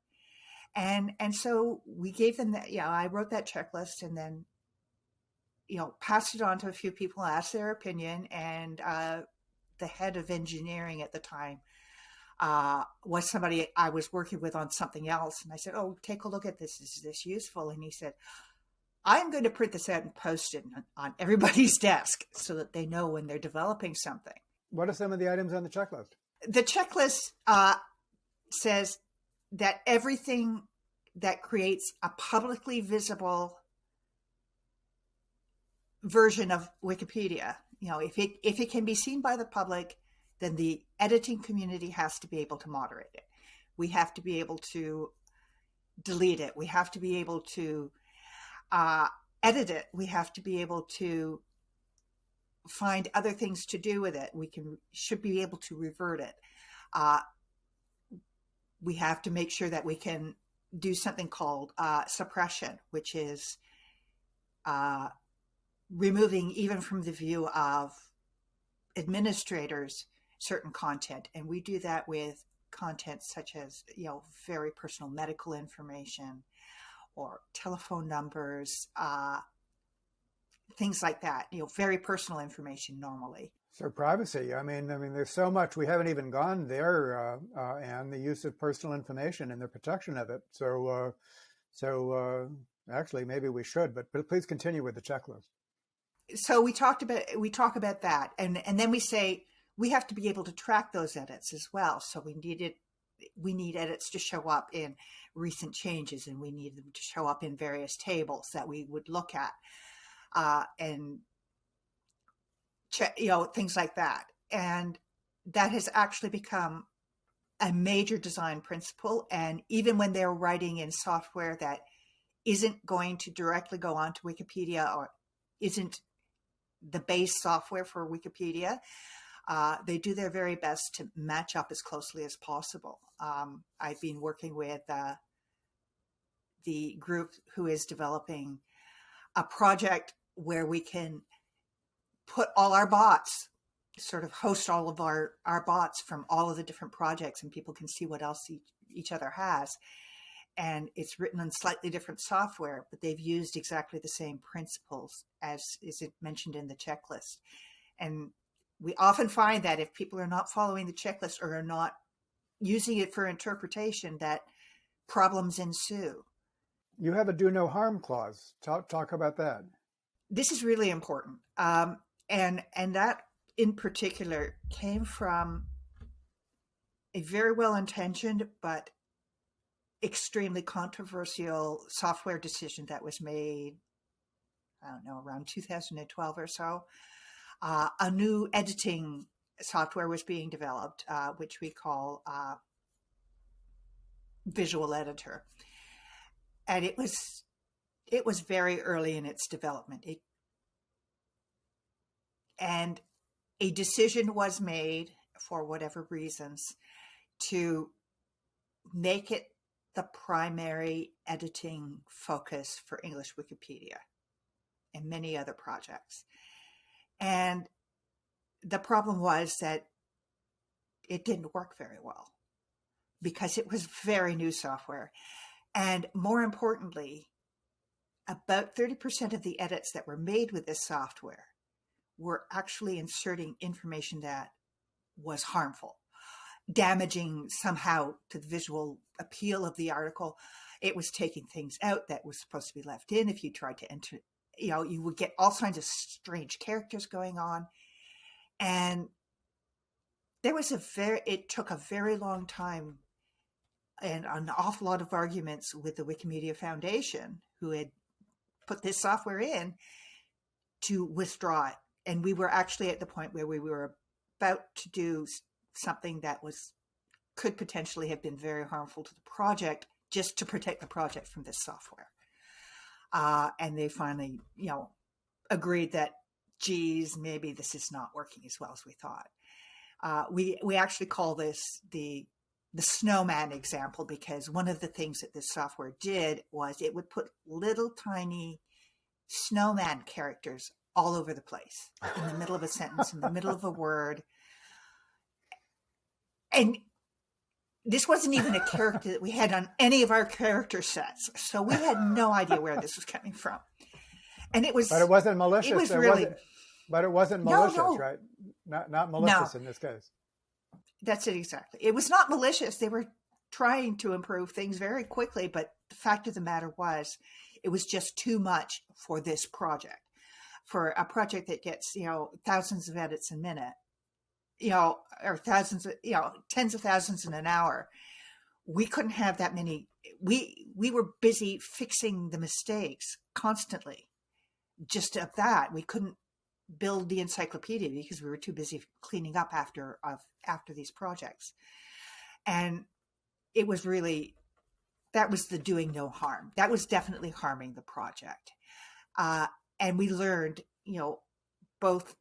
And so we gave them that. I wrote that checklist, and then passed it on to a few people, asked their opinion, and the head of engineering at the time was somebody I was working with on something else. And I said, oh, take a look at this. Is this useful? And he said, I'm going to print this out and post it on everybody's desk so that they know when they're developing something. What are some of the items on the checklist? The checklist says that everything that creates a publicly visible version of Wikipedia, if it can be seen by the public, then the editing community has to be able to moderate it. We have to be able to delete it. We have to be able to edit it. We have to be able to find other things to do with it. Should be able to revert it. We have to make sure that we can do something called suppression, which is removing, even from the view of administrators, certain content. And we do that with content such as, very personal medical information or telephone numbers, things like that, very personal information normally. So privacy, I mean, there's so much, we haven't even gone there, and the use of personal information and the protection of it. So actually, maybe we should, but please continue with the checklist. So we talk about that, and then we say we have to be able to track those edits as well. So we need edits to show up in recent changes, and we need them to show up in various tables that we would look at, and check, things like that. And that has actually become a major design principle. And even when they're writing in software that isn't going to directly go onto Wikipedia or isn't the base software for Wikipedia. They do their very best to match up as closely as possible. I've been working with the group who is developing a project where we can put all our bots, sort of host all of our bots from all of the different projects, and people can see what else each other has. And it's written on slightly different software, but they've used exactly the same principles as is it mentioned in the checklist. And we often find that if people are not following the checklist or are not using it for interpretation, that problems ensue. You have a do no harm clause. Talk about that. This is really important. And that in particular came from a very well-intentioned but extremely controversial software decision that was made, I don't know, around 2012 or so. A new editing software was being developed, which we call Visual Editor. And it was very early in its development. And a decision was made, for whatever reasons, to make it the primary editing focus for English Wikipedia and many other projects. And the problem was that it didn't work very well because it was very new software. And more importantly, about 30% of the edits that were made with this software were actually inserting information that was harmful, damaging somehow to the visual appeal of the article. It was taking things out that was supposed to be left in. If you tried to enter, you would get all kinds of strange characters going on. And it took a very long time and an awful lot of arguments with the Wikimedia Foundation, who had put this software in, to withdraw it. And we were actually at the point where we were about to do something that could potentially have been very harmful to the project, just to protect the project from this software. And they finally, agreed that, geez, maybe this is not working as well as we thought. We actually call this the Snowman Example, because one of the things that this software did was it would put little tiny snowman characters all over the place, in the middle of a sentence, in the middle of a word. And this wasn't even a character that we had on any of our character sets. So we had no idea where this was coming from. And it was... But it wasn't malicious. It was really... But it wasn't malicious, no. right? Not malicious No. In this case. That's it, exactly. It was not malicious. They were trying to improve things very quickly, but the fact of the matter was, it was just too much for this project. For a project that gets, thousands of edits a minute, or thousands of, tens of thousands in an hour, we couldn't have that many. We were busy fixing the mistakes constantly. Just of that, we couldn't build the encyclopedia because we were too busy cleaning up after these projects. And it was really, that was the doing no harm. That was definitely harming the project. And we learned, both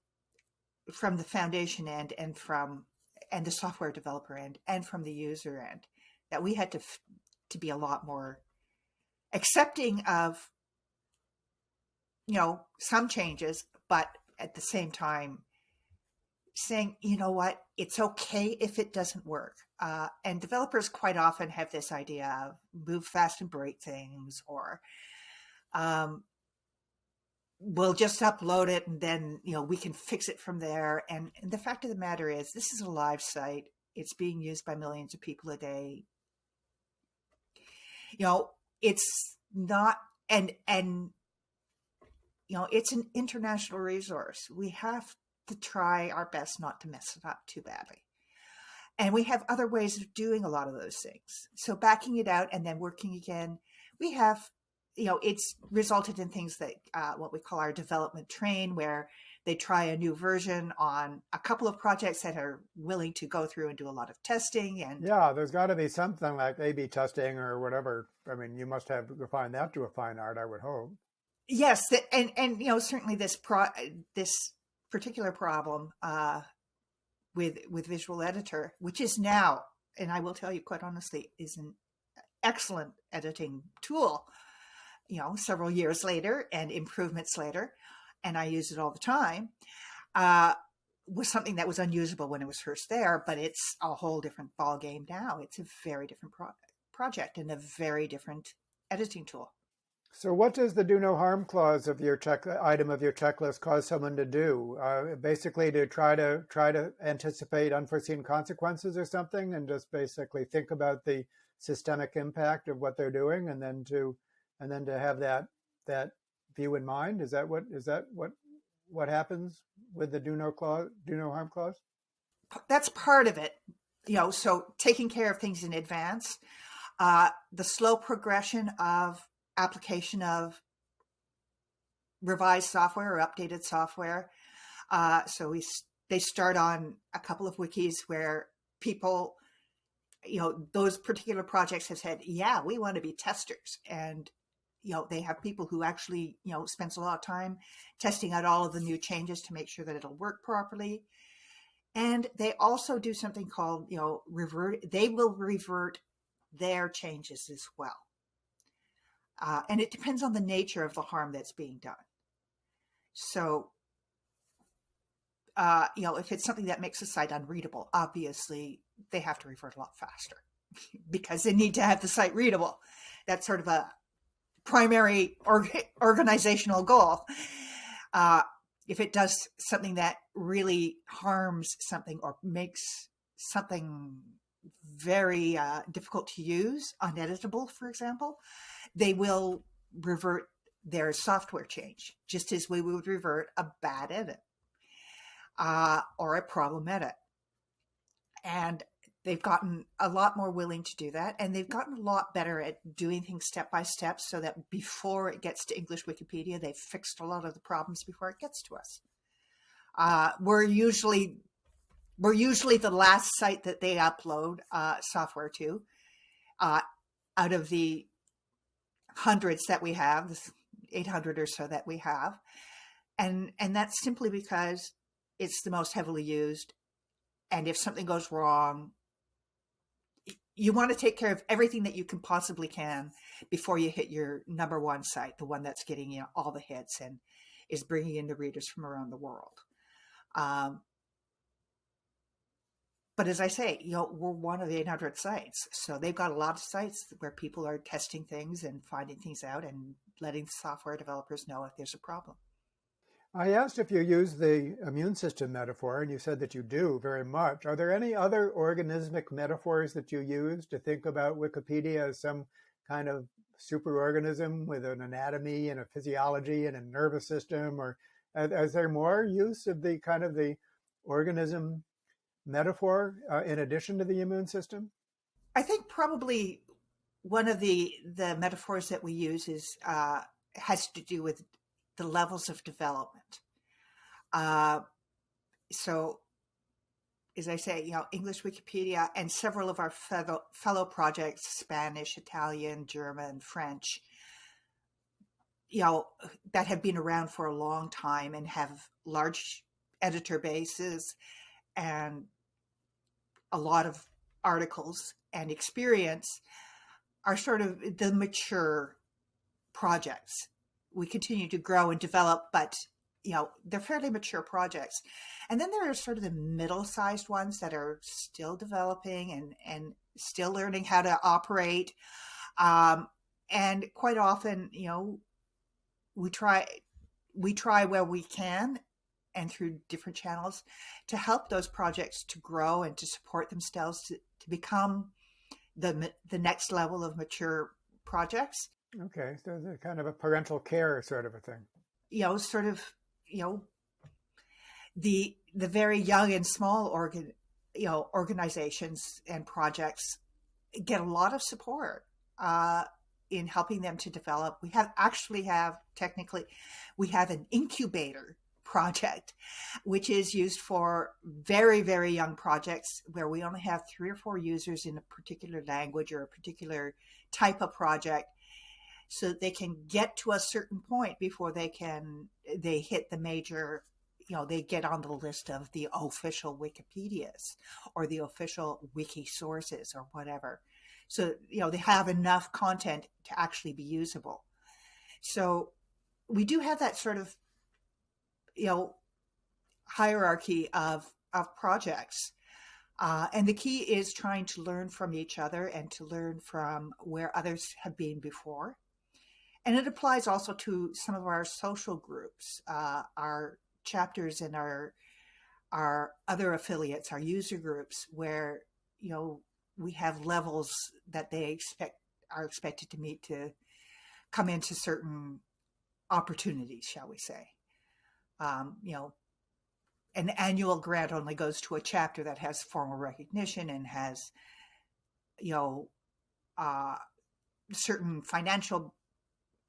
from the foundation end and the software developer end and from the user end, that we had to be a lot more accepting of, some changes, but at the same time saying, you know what, it's okay if it doesn't work. And developers quite often have this idea of move fast and break things, or we'll just upload it and then, we can fix it from there. And the fact of the matter is, this is a live site. It's being used by millions of people a day. It's not, and it's an international resource. We have to try our best not to mess it up too badly. And we have other ways of doing a lot of those things. So backing it out and then working again, we have, it's resulted in things like what we call our development train, where They try a new version on a couple of projects that are willing to go through and do a lot of testing. And Yeah, there's got to be something like A/B testing or whatever. I mean, you must have refined that to a fine art, I would hope. yes, and certainly this particular problem with Visual Editor, which is now, and I will tell you quite honestly, is an excellent editing tool. Several years later and improvements later, and I use it all the time. Was something that was unusable when it was first there, but it's a whole different ball game now. It's a very different project and a very different editing tool. So, what does the do no harm clause of your item of your checklist cause someone to do? Basically, to try to anticipate unforeseen consequences or something, and just basically think about the systemic impact of what they're doing, and then to have that view in mind. Is that what happens with the do no harm clause? That's part of it. So taking care of things in advance, the slow progression of application of revised software or updated software. So they start on a couple of wikis where people, those particular projects have said, yeah, we want to be testers. And, they have people who actually, spends a lot of time testing out all of the new changes to make sure that it'll work properly. And they also do something called, they will revert their changes as well. And it depends on the nature of the harm that's being done. So, if it's something that makes the site unreadable, obviously they have to revert a lot faster because they need to have the site readable. That's sort of a primary organizational goal. If it does something that really harms something or makes something very difficult to use, uneditable, for example, they will revert their software change, just as we would revert a bad edit or a problem edit. And they've gotten a lot more willing to do that. And they've gotten a lot better at doing things step by step so that before it gets to English Wikipedia, they've fixed a lot of the problems before it gets to us. We're usually the last site that they upload software to out of the hundreds that we have, 800 or so that we have. And that's simply because it's the most heavily used. And if something goes wrong, you want to take care of everything that you can possibly can before you hit your number one site, the one that's getting all the hits and is bringing in the readers from around the world. But as I say, we're one of the 800 sites. So they've got a lot of sites where people are testing things and finding things out and letting software developers know if there's a problem. I asked if you use the immune system metaphor, and you said that you do very much. Are there any other organismic metaphors that you use to think about Wikipedia as some kind of superorganism with an anatomy and a physiology and a nervous system? Or is there more use of the kind of the organism metaphor in addition to the immune system? I think probably one of the metaphors that we use is has to do with the levels of development. So, as I say, English Wikipedia and several of our fellow projects, Spanish, Italian, German, French, that have been around for a long time and have large editor bases and a lot of articles and experience, are sort of the mature projects. We continue to grow and develop, but they're fairly mature projects. And then there are sort of the middle-sized ones that are still developing and still learning how to operate. And quite often, we try where we can and through different channels to help those projects to grow and to support themselves to become the next level of mature projects. Okay, so they're kind of a parental care sort of a thing. The very young and small organizations and projects get a lot of support in helping them to develop. We have an incubator Project, which is used for very, very young projects where we only have 3 or 4 users in a particular language or a particular type of project, so that they can get to a certain point before they hit the major, they get on the list of the official Wikipedias or the official wiki sources or whatever. So, they have enough content to actually be usable. So we do have that sort of, hierarchy of projects. And the key is trying to learn from each other and to learn from where others have been before. And it applies also to some of our social groups, our chapters and our other affiliates, our user groups, where, we have levels that they are expected to meet to come into certain opportunities, shall we say. An annual grant only goes to a chapter that has formal recognition and has, certain financial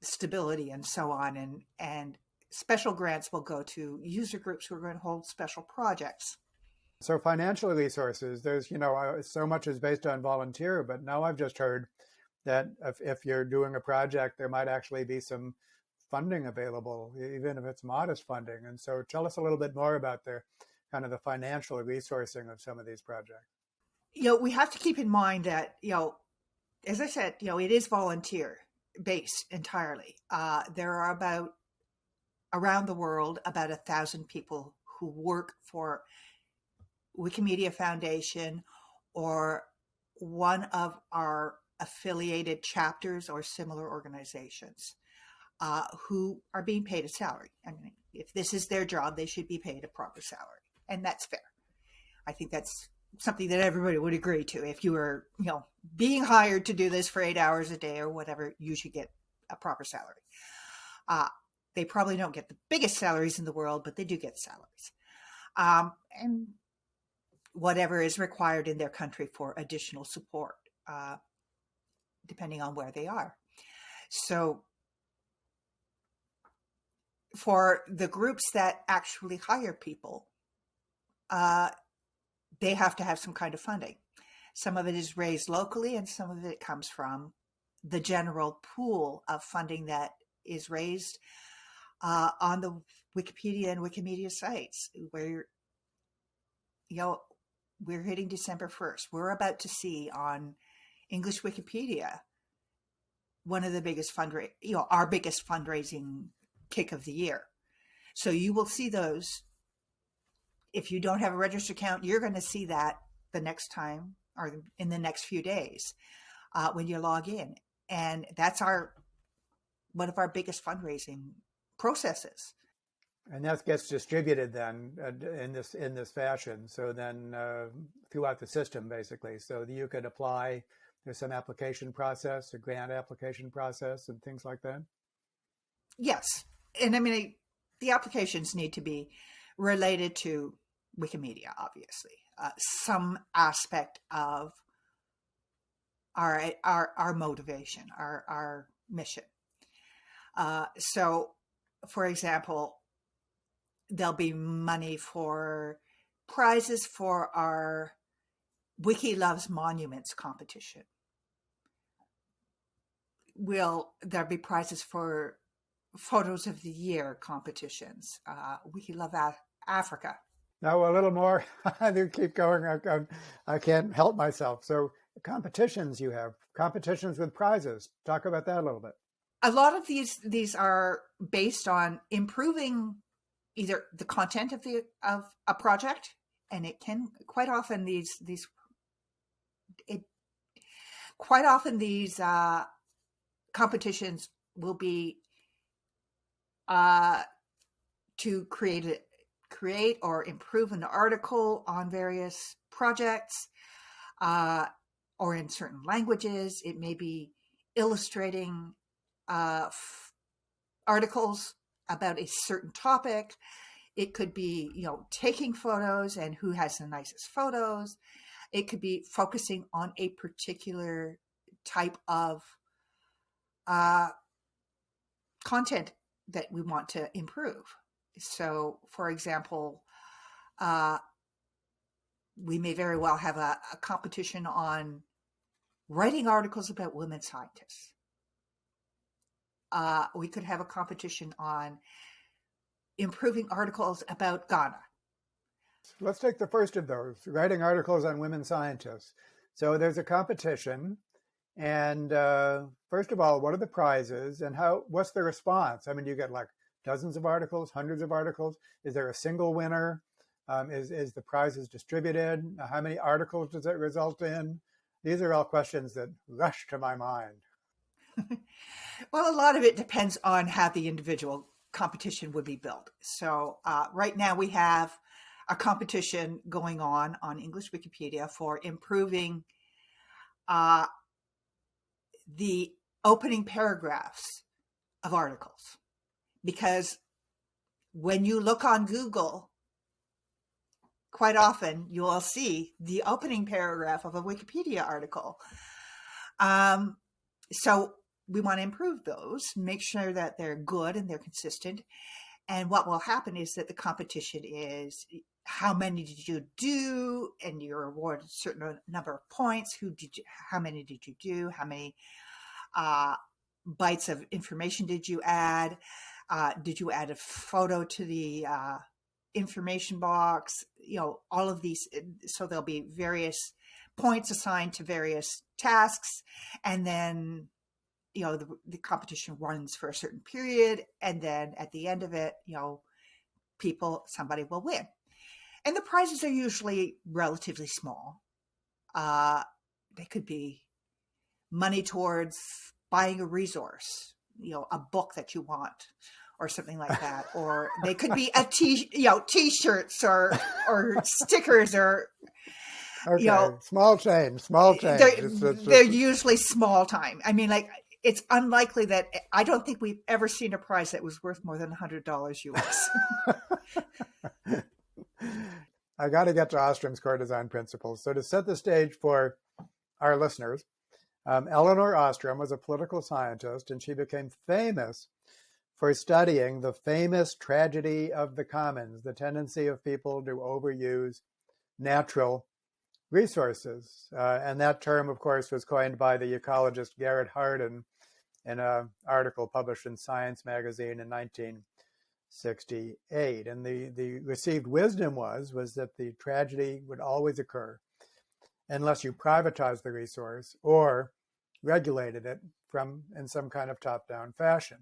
stability and so on. And special grants will go to user groups who are going to hold special projects. So financial resources, there's, so much is based on volunteer, but now I've just heard that if you're doing a project, there might actually be some funding available, even if it's modest funding. And so tell us a little bit more about the kind of the financial resourcing of some of these projects. We have to keep in mind that, as I said, it is volunteer based entirely. There are around the world, about 1,000 people who work for Wikimedia Foundation or one of our affiliated chapters or similar organizations. Who are being paid a salary. I mean, if this is their job, they should be paid a proper salary. And that's fair. I think that's something that everybody would agree to. If you were, being hired to do this for 8 hours a day or whatever, you should get a proper salary. They probably don't get the biggest salaries in the world, but they do get salaries. And whatever is required in their country for additional support, depending on where they are. So, for the groups that actually hire people, they have to have some kind of funding. Some of it is raised locally and some of it comes from the general pool of funding that is raised on the Wikipedia and Wikimedia sites, where, we're hitting December 1st. We're about to see on English Wikipedia one of the biggest our biggest fundraising kick of the year. So you will see those. If you don't have a registered account, you're going to see that the next time or in the next few days when you log in. And that's one of our biggest fundraising processes. And that gets distributed then in this fashion. So then throughout the system, basically, so you could apply. There's some application process, a grant application process, and things like that. Yes, and I mean the applications need to be related to Wikimedia, obviously. Some aspect of our motivation, our mission. So, for example, there'll be money for prizes for our Wiki Loves Monuments competition. There'll be prizes for Photos of the Year competitions. Wiki Love Africa. Now a little more. You keep going. I can't help myself. So competitions, you have competitions with prizes. Talk about that a little bit. A lot of these are based on improving either the content of a project, and it can quite often these competitions will be to create or improve an article on various projects, or in certain languages. It may be illustrating articles about a certain topic. It could be, taking photos and who has the nicest photos. It could be focusing on a particular type of content that we want to improve. So, for example, we may very well have a competition on writing articles about women scientists. We could have a competition on improving articles about Ghana. Let's take the first of those, writing articles on women scientists. So there's a competition. And first of all, what are the prizes and what's the response? I mean, you get like dozens of articles, hundreds of articles. Is there a single winner? Is the prizes distributed? How many articles does it result in? These are all questions that rush to my mind. Well, a lot of it depends on how the individual competition would be built. So right now we have a competition going on English Wikipedia for improving the opening paragraphs of articles. Because when you look on Google, quite often you will see the opening paragraph of a Wikipedia article. So we want to improve those, make sure that they're good and they're consistent. And what will happen is that the competition is how many did you do, and you're awarded a certain number of points. How many did you do? How many bytes of information did you add? Did you add a photo to the information box? All of these. So there'll be various points assigned to various tasks, and then the competition runs for a certain period, and then at the end of it, somebody will win. And the prizes are usually relatively small. They could be money towards buying a resource, a book that you want, or something like that. Or they could be t-shirts or stickers or. Okay, small change. They're usually small time. I mean, like, it's unlikely that I don't think we've ever seen a prize that was worth more than $100 US. I got to get to Ostrom's core design principles. So to set the stage for our listeners, Elinor Ostrom was a political scientist, and she became famous for studying the famous tragedy of the commons, the tendency of people to overuse natural resources. And that term, of course, was coined by the ecologist Garrett Hardin in an article published in Science magazine in 1968. And the received wisdom was that the tragedy would always occur unless you privatized the resource or regulated it in some kind of top-down fashion.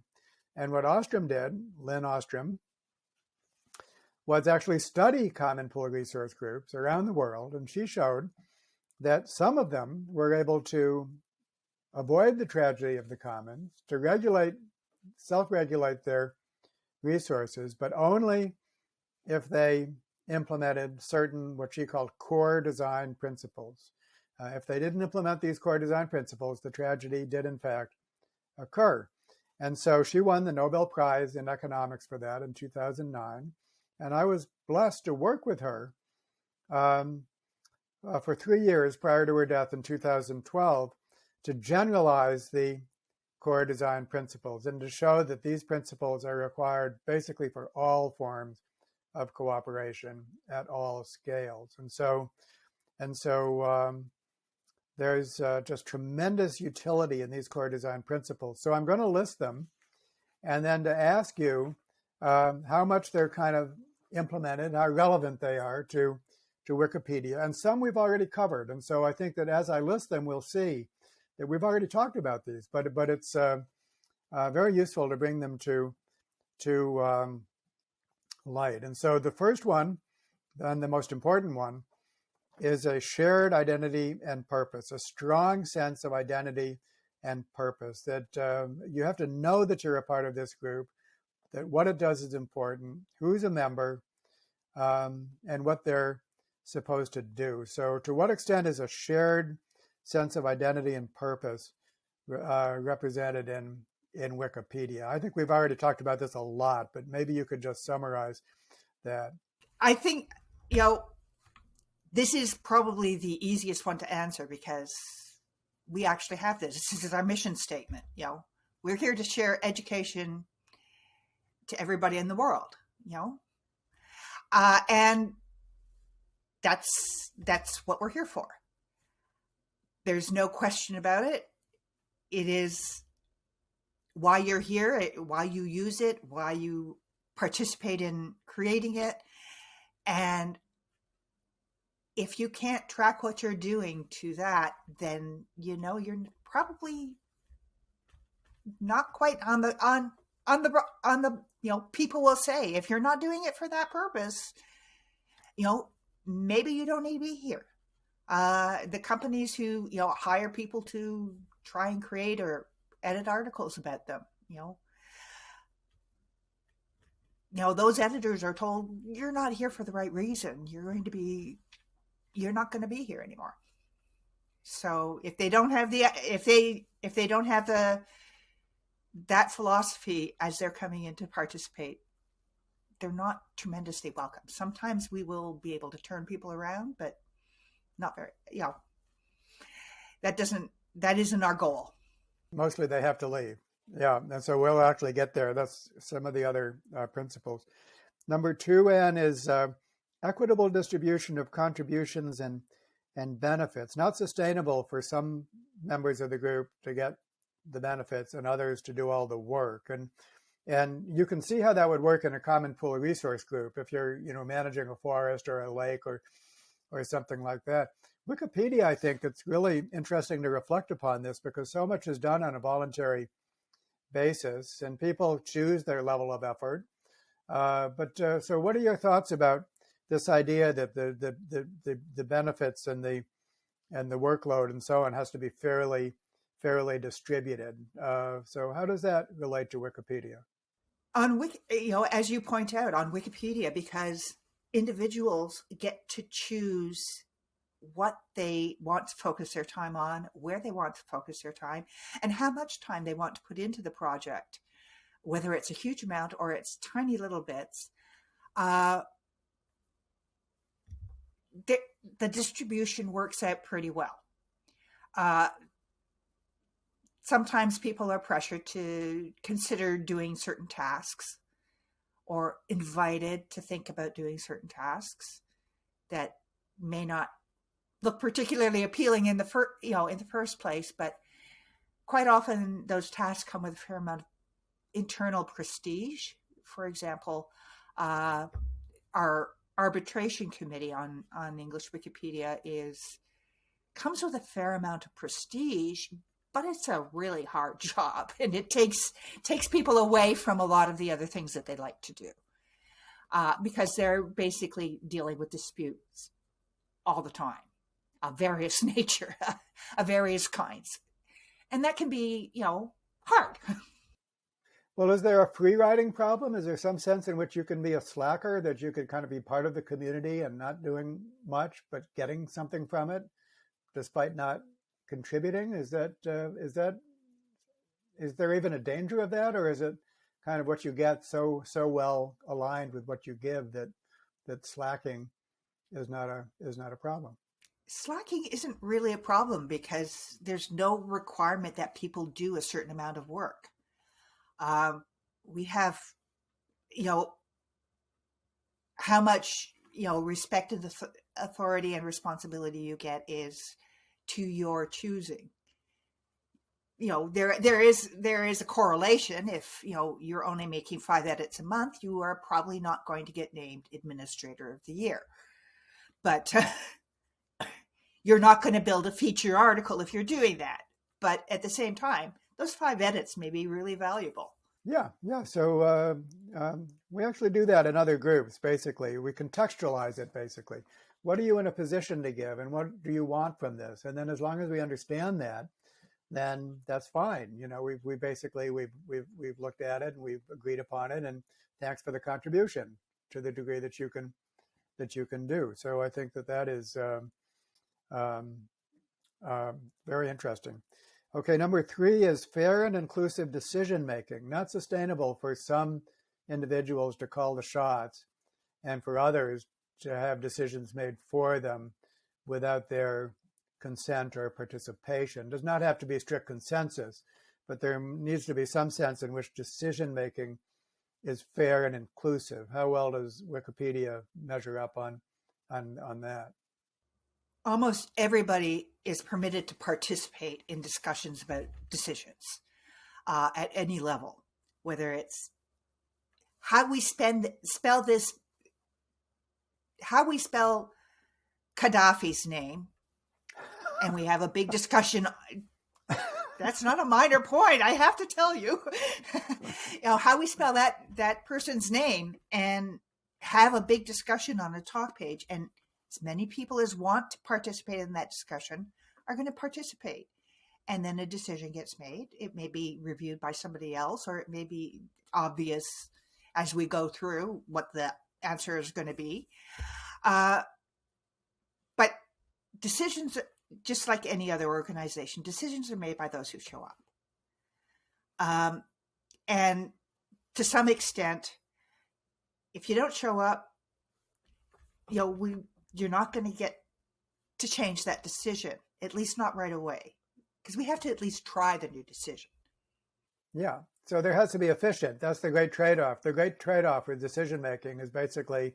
And what Ostrom did, Lynn Ostrom, was actually study common pool resource groups around the world, and she showed that some of them were able to avoid the tragedy of the commons, to self-regulate their resources, but only if they implemented certain, what she called core design principles. If they didn't implement these core design principles, the tragedy did in fact occur. And so she won the Nobel Prize in economics for that in 2009. And I was blessed to work with her for 3 years prior to her death in 2012 to generalize the core design principles and to show that these principles are required basically for all forms of cooperation at all scales. And so there's just tremendous utility in these core design principles. So I'm going to list them, and then to ask you how much they're kind of implemented, how relevant they are to Wikipedia. And some we've already covered. And so I think that as I list them, we'll see that we've already talked about these, but it's very useful to bring them to light. And so the first one, and the most important one, is a shared identity and purpose, a strong sense of identity and purpose, that you have to know that you're a part of this group, that what it does is important, who's a member, and what they're supposed to do. So to what extent is a shared sense of identity and purpose represented in Wikipedia? I think we've already talked about this a lot, but maybe you could just summarize that. I think, this is probably the easiest one to answer because we actually have this. This is our mission statement. We're here to share education to everybody in the world. you know, and that's what we're here for. There's no question about it. It is why you're here, why you use it, why you participate in creating it. And if you can't track what you're doing to that, then you're probably not quite on the people will say, if you're not doing it for that purpose, maybe you don't need to be here. The companies who hire people to try and create or edit articles about them, those editors are told, you're not here for the right reason. You're not going to be here anymore. So if they don't have that philosophy as they're coming in to participate, they're not tremendously welcome. Sometimes we will be able to turn people around, but not very, that isn't our goal. Mostly they have to leave. Yeah, and so we'll actually get there. That's some of the other principles. Number 2, Anne, is equitable distribution of contributions and benefits. Not sustainable for some members of the group to get the benefits and others to do all the work. And you can see how that would work in a common pool resource group if you're managing a forest or a lake or something like that. Wikipedia, I think it's really interesting to reflect upon this because so much is done on a voluntary basis and people choose their level of effort. So what are your thoughts about this idea that the benefits and the workload and so on has to be fairly distributed? So how does that relate to Wikipedia? As you point out, on Wikipedia, because individuals get to choose what they want to focus their time on, where they want to focus their time, and how much time they want to put into the project, whether it's a huge amount or it's tiny little bits. The distribution works out pretty well. Sometimes people are pressured to consider doing certain tasks or invited to think about doing certain tasks that may not look particularly appealing in the first place, but quite often those tasks come with a fair amount of internal prestige. For example, our arbitration committee on English Wikipedia comes with a fair amount of prestige, but it's a really hard job, and it takes people away from a lot of the other things that they like to do, because they're basically dealing with disputes all the time, of various nature, of various kinds, and that can be hard. Well, is there a free riding problem? Is there some sense in which you can be a slacker, that you could kind of be part of the community and not doing much but getting something from it despite not contributing? Is there even a danger of that, or is it kind of what you get so well aligned with what you give that slacking is not a problem? Slacking isn't really a problem because there's no requirement that people do a certain amount of work. We have, how much, respect of the authority and responsibility you get is to your choosing. There is a correlation. If, you're only making 5 edits a month, you are probably not going to get named Administrator of the Year. But you're not going to build a feature article if you're doing that. But at the same time, those 5 edits may be really valuable. Yeah. So we actually do that in other groups, basically. We contextualize it, basically. What are you in a position to give, and what do you want from this? And then as long as we understand that, then that's fine. We've looked at it and we've agreed upon it, and thanks for the contribution to the degree that you can do. So I think that is very interesting. Okay, number 3 is fair and inclusive decision making. Not sustainable for some individuals to call the shots and for others to have decisions made for them without their consent or participation. It does not have to be strict consensus, but there needs to be some sense in which decision making is fair and inclusive? How well does Wikipedia measure up on that? Almost everybody is permitted to participate in discussions about decisions at any level, whether it's how we spell Gaddafi's name, and we have a big discussion. That's not a minor point, I have to tell you. How we spell that person's name, and have a big discussion on a talk page, and as many people as want to participate in that discussion are going to participate. And then a decision gets made. It may be reviewed by somebody else, or it may be obvious as we go through what the answer is going to be. But decisions, just like any other organization, decisions are made by those who show up. And to some extent, if you don't show up, you're not going to get to change that decision, at least not right away, because we have to at least try the new decision. Yeah. So there has to be efficient. That's the great trade-off. The great trade-off with decision making is basically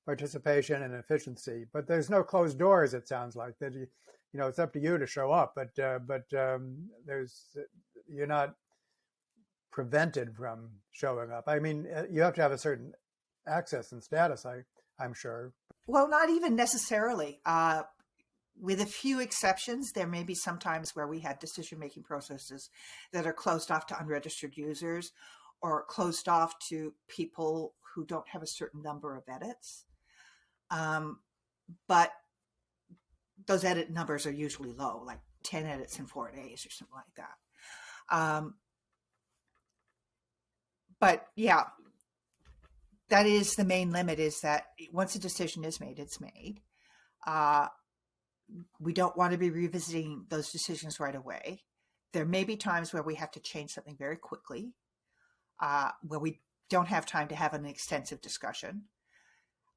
participation and efficiency. But there's no closed doors. It sounds like that. It's up to you to show up, but you're not prevented from showing up. I mean, you have to have a certain access and status, I'm sure. Well, not even necessarily. With a few exceptions, there may be some times where we have decision-making processes that are closed off to unregistered users or closed off to people who don't have a certain number of edits. But those edit numbers are usually low, like 10 edits in 4 days or something like that. But yeah, that is the main limit, is that once a decision is made, it's made. We don't want to be revisiting those decisions right away. There may be times where we have to change something very quickly, where we don't have time to have an extensive discussion.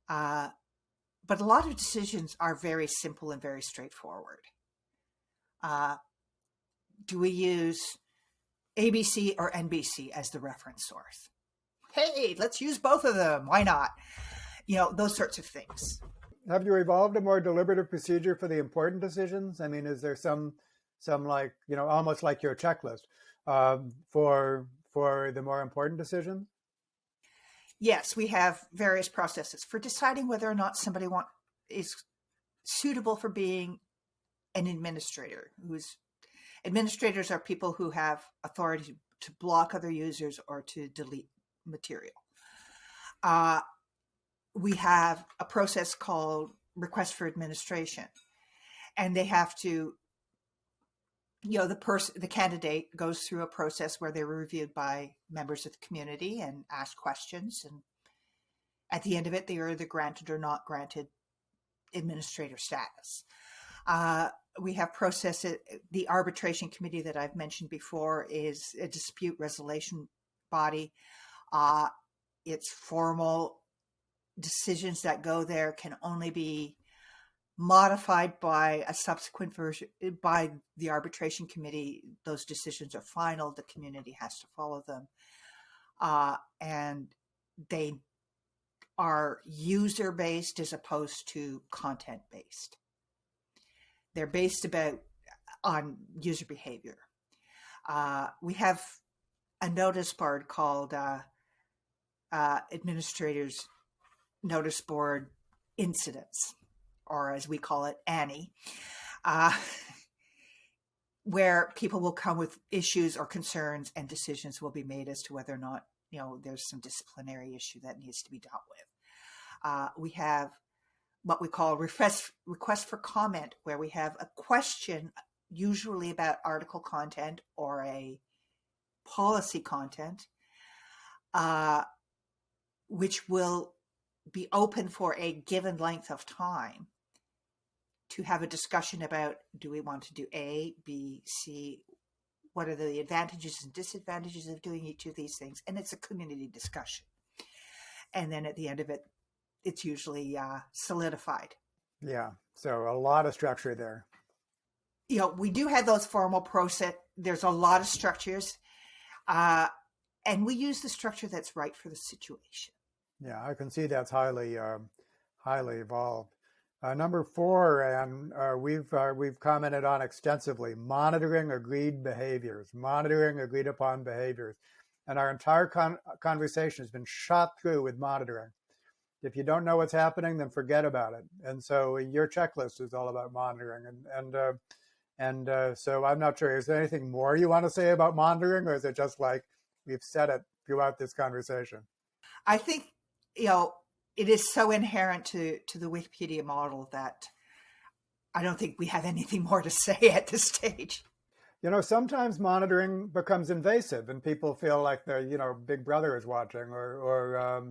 But a lot of decisions are very simple and very straightforward. Do we use ABC or NBC as the reference source? Hey, let's use both of them. Why not? Those sorts of things. Have you evolved a more deliberative procedure for the important decisions? I mean, is there some like, almost like your checklist for the more important decisions? Yes, we have various processes for deciding whether or not somebody is suitable for being an administrator. Administrators are people who have authority to block other users or to delete material. We have a process called request for administration, and they have to, the candidate goes through a process where they're reviewed by members of the community and asked questions, and at the end of it, they are either granted or not granted administrator status. We have the arbitration committee that I've mentioned before is a dispute resolution body. It's formal. Decisions that go there can only be modified by a subsequent version by the arbitration committee. Those decisions are final. The community has to follow them. And they are user-based as opposed to content-based. They're based on user behavior. We have a notice board called Administrators Notice Board Incidents, or as we call it, Annie, where people will come with issues or concerns, and decisions will be made as to whether or not there's some disciplinary issue that needs to be dealt with. We have what we call request for comment, where we have a question, usually about article content or a policy content, which will be open for a given length of time to have a discussion about, do we want to do A, B, C? What are the advantages and disadvantages of doing each of these things? And it's a community discussion. And then at the end of it, it's usually solidified. Yeah, so a lot of structure there. We do have those formal process. There's a lot of structures. And we use the structure that's right for the situation. Yeah, I can see that's highly evolved. Number 4, and we've commented on extensively, monitoring agreed behaviors, monitoring agreed upon behaviors. And our entire conversation has been shot through with monitoring. If you don't know what's happening, then forget about it. And so your checklist is all about monitoring. So I'm not sure, is there anything more you want to say about monitoring, or is it just like we've said it throughout this conversation? I think, it is so inherent to the Wikipedia model that I don't think we have anything more to say at this stage. Sometimes monitoring becomes invasive, and people feel like Big Brother is watching, or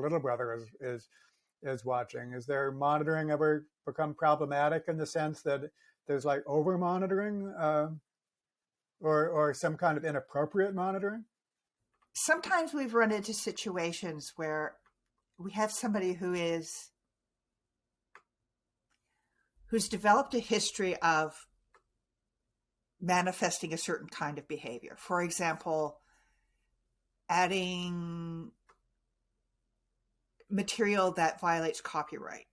Little Brother is watching. Is their monitoring ever become problematic in the sense that there's like over monitoring, or some kind of inappropriate monitoring? Sometimes we've run into situations where we have somebody who's developed a history of manifesting a certain kind of behavior. For example, adding material that violates copyright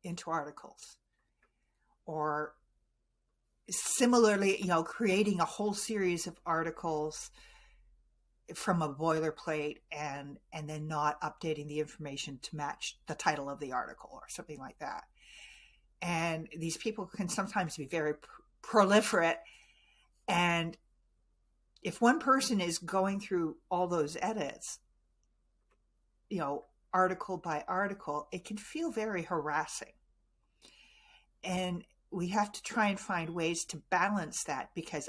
into articles, or similarly, creating a whole series of articles from a boilerplate and then not updating the information to match the title of the article or something like that. And these people can sometimes be very proliferate. And if one person is going through all those edits, article by article, it can feel very harassing. And we have to try and find ways to balance that, because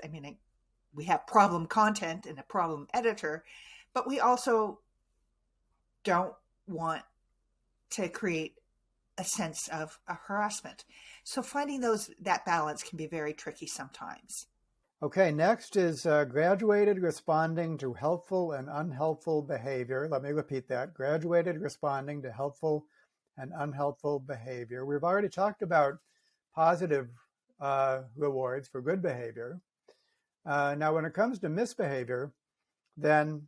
we have problem content and a problem editor, but we also don't want to create a sense of a harassment. So finding that balance can be very tricky sometimes. Okay, next is graduated responding to helpful and unhelpful behavior. Let me repeat that. Graduated responding to helpful and unhelpful behavior. We've already talked about positive rewards for good behavior. Now, when it comes to misbehavior, then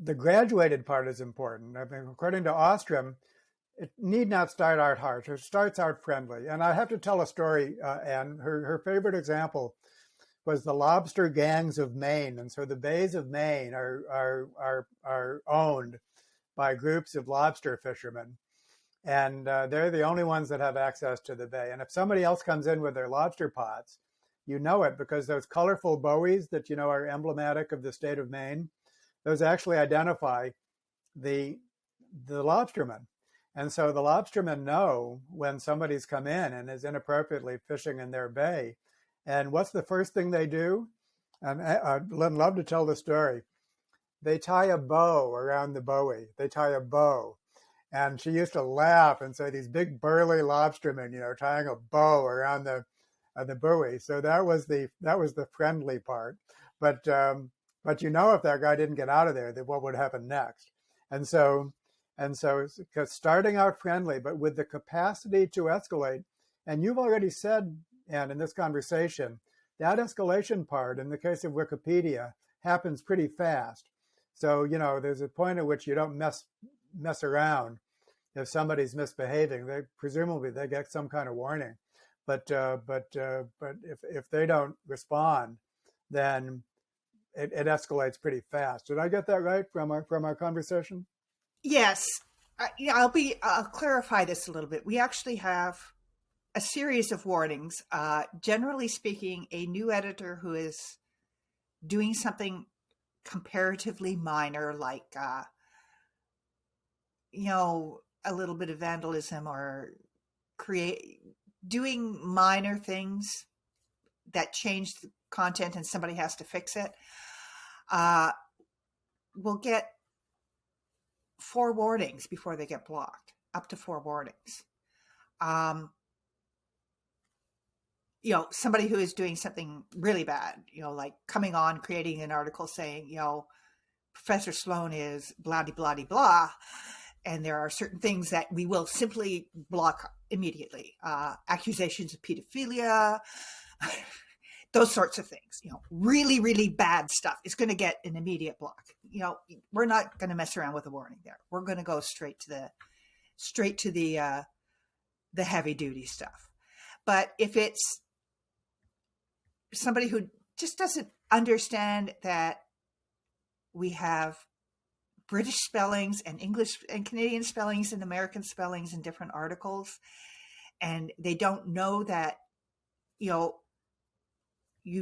the graduated part is important. According to Ostrom, it need not start out harsh. It starts out friendly. And I have to tell a story, Anne. Her favorite example was the lobster gangs of Maine. And so the bays of Maine are owned by groups of lobster fishermen. And they're the only ones that have access to the bay. And if somebody else comes in with their lobster pots, you know it, because those colorful buoys that are emblematic of the state of Maine, those actually identify the lobstermen. And so the lobstermen know when somebody's come in and is inappropriately fishing in their bay. And what's the first thing they do? And I'd love to tell the story. They tie a bow around the buoy. They tie a bow. And she used to laugh and say, these big burly lobstermen, tying a bow around the buoy. So that was the friendly part. But if that guy didn't get out of there, then what would happen next? And so because starting out friendly, but with the capacity to escalate. And you've already said, and in this conversation, that escalation part, in the case of Wikipedia, happens pretty fast. So, there's a point at which you don't mess around. If somebody's misbehaving, presumably they get some kind of warning. But if they don't respond, then it escalates pretty fast. Did I get that right from our conversation? Yes. I'll clarify this a little bit. We actually have a series of warnings. Generally speaking, a new editor who is doing something comparatively minor, like a little bit of vandalism, or doing minor things that change the content and somebody has to fix it, will get 4 warnings before they get blocked, up to 4 warnings. Somebody who is doing something really bad, like coming on, creating an article saying, Professor Sloan is blah, blah, blah, blah. And there are certain things that we will simply block immediately. Accusations of pedophilia, those sorts of things. Really, really bad stuff is going to get an immediate block. We're not going to mess around with a warning there. We're going to go straight to the heavy duty stuff. But if it's somebody who just doesn't understand that we have British spellings and English and Canadian spellings and American spellings in different articles, and they don't know that, you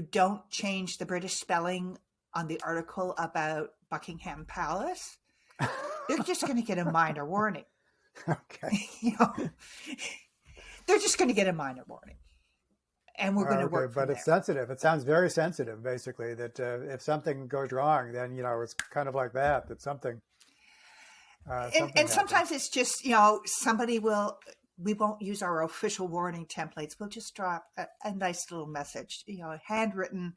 don't change the British spelling on the article about Buckingham Palace, they're just going to get a minor warning. Okay. They're just going to get a minor warning. And we're going to work from But it's sensitive. It sounds very sensitive, basically, that if something goes wrong, then, it's kind of like that something. And sometimes it's just, we won't use our official warning templates. We'll just drop a nice little message, a handwritten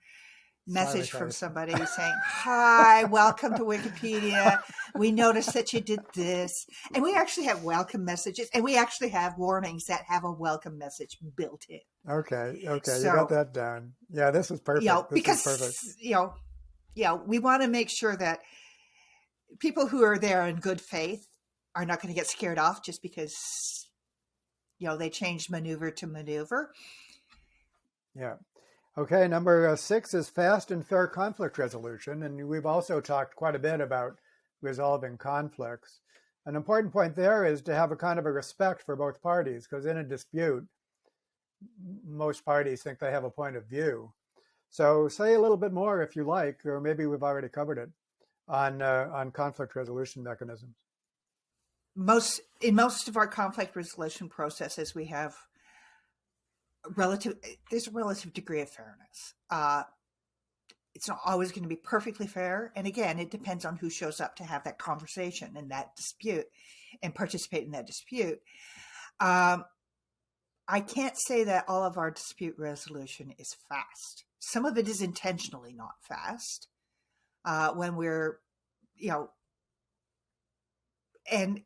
message from somebody saying, "Hi, welcome to Wikipedia. We noticed that you did this." And we actually have welcome messages, and we actually have warnings that have a welcome message built in. Okay. So, you got that down. Yeah, this is perfect. Because, we want to make sure that people who are there in good faith are not going to get scared off just because, they changed maneuver to maneuver. Yeah. Okay, number 6 is fast and fair conflict resolution. And we've also talked quite a bit about resolving conflicts. An important point there is to have a kind of a respect for both parties, because in a dispute, most parties think they have a point of view. So say a little bit more if you like, or maybe we've already covered it, on conflict resolution mechanisms. In most of our conflict resolution processes, we have there's a relative degree of fairness. It's not always going to be perfectly fair. And again, it depends on who shows up to have that conversation and that dispute and participate in that dispute. I can't say that all of our dispute resolution is fast. Some of it is intentionally not fast when we're, and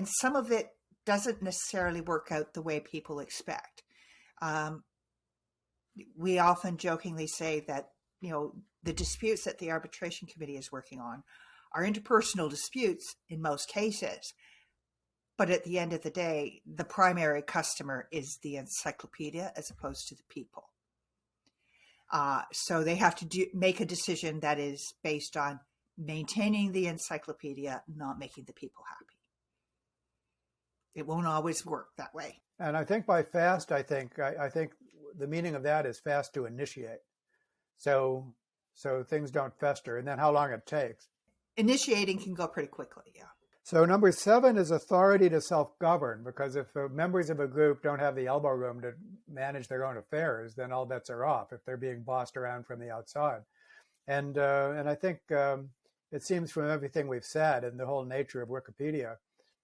some of it doesn't necessarily work out the way people expect. We often jokingly say that, the disputes that the arbitration committee is working on are interpersonal disputes in most cases. But at the end of the day, the primary customer is the encyclopedia as opposed to the people. So they have to make a decision that is based on maintaining the encyclopedia, not making the people happy. It won't always work that way. And I think by fast, I think the meaning of that is fast to initiate. So things don't fester, and then how long it takes. Initiating can go pretty quickly, yeah. So number 7 is authority to self-govern, because if the members of a group don't have the elbow room to manage their own affairs, then all bets are off if they're being bossed around from the outside. And I think it seems from everything we've said and the whole nature of Wikipedia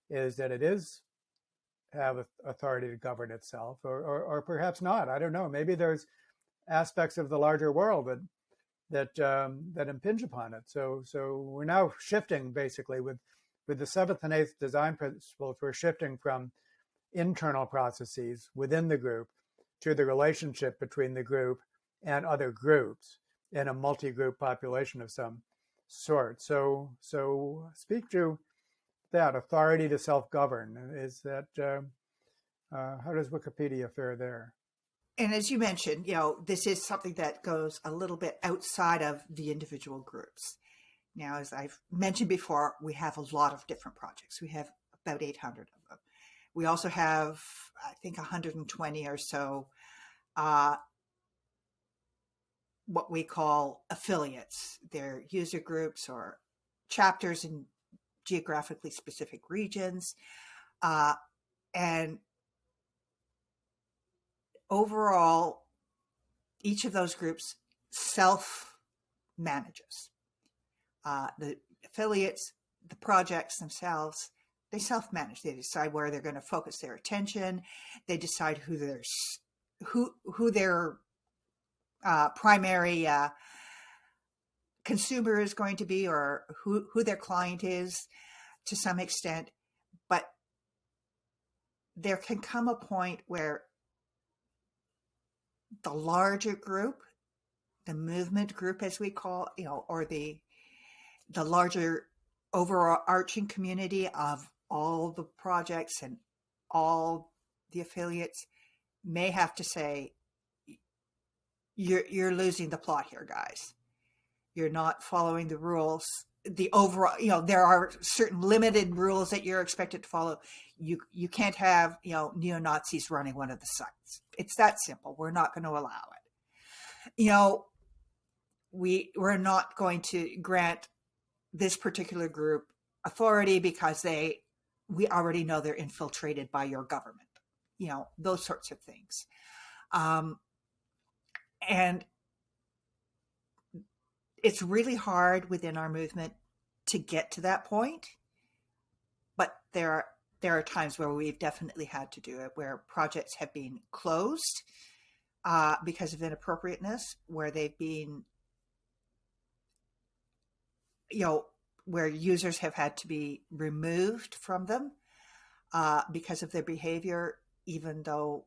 is that it is have authority to govern itself, or perhaps not. I don't know. Maybe there's aspects of the larger world that impinge upon it. So we're now shifting basically with the 7th and 8th design principles. We're shifting from internal processes within the group to the relationship between the group and other groups in a multi-group population of some sort. So speak to that authority to self-govern. Is that how does Wikipedia fare there? And as you mentioned, this is something that goes a little bit outside of the individual groups. Now, as I've mentioned before, we have a lot of different projects. We have about 800 of them. We also have, I think, 120 or so what we call affiliates. They're user groups or chapters in geographically specific regions. And overall, each of those groups self-manages. The affiliates, the projects themselves, they self-manage. They decide where they're going to focus their attention. They decide who their primary consumer is going to be, or who their client is to some extent. But there can come a point where the larger group the movement group, as we call, or the larger overarching community of all the projects and all the affiliates may have to say, you're losing the plot here, guys. You're not following the rules. The overall, there are certain limited rules that you're expected to follow. You can't have, neo-Nazis running one of the sites. It's that simple. We're not going to allow it. We're not going to grant this particular group authority because we already know they're infiltrated by your government. Those sorts of things. And it's really hard within our movement to get to that point, but there are times where we've definitely had to do it, where projects have been closed because of inappropriateness, where they've been, where users have had to be removed from them because of their behavior, even though,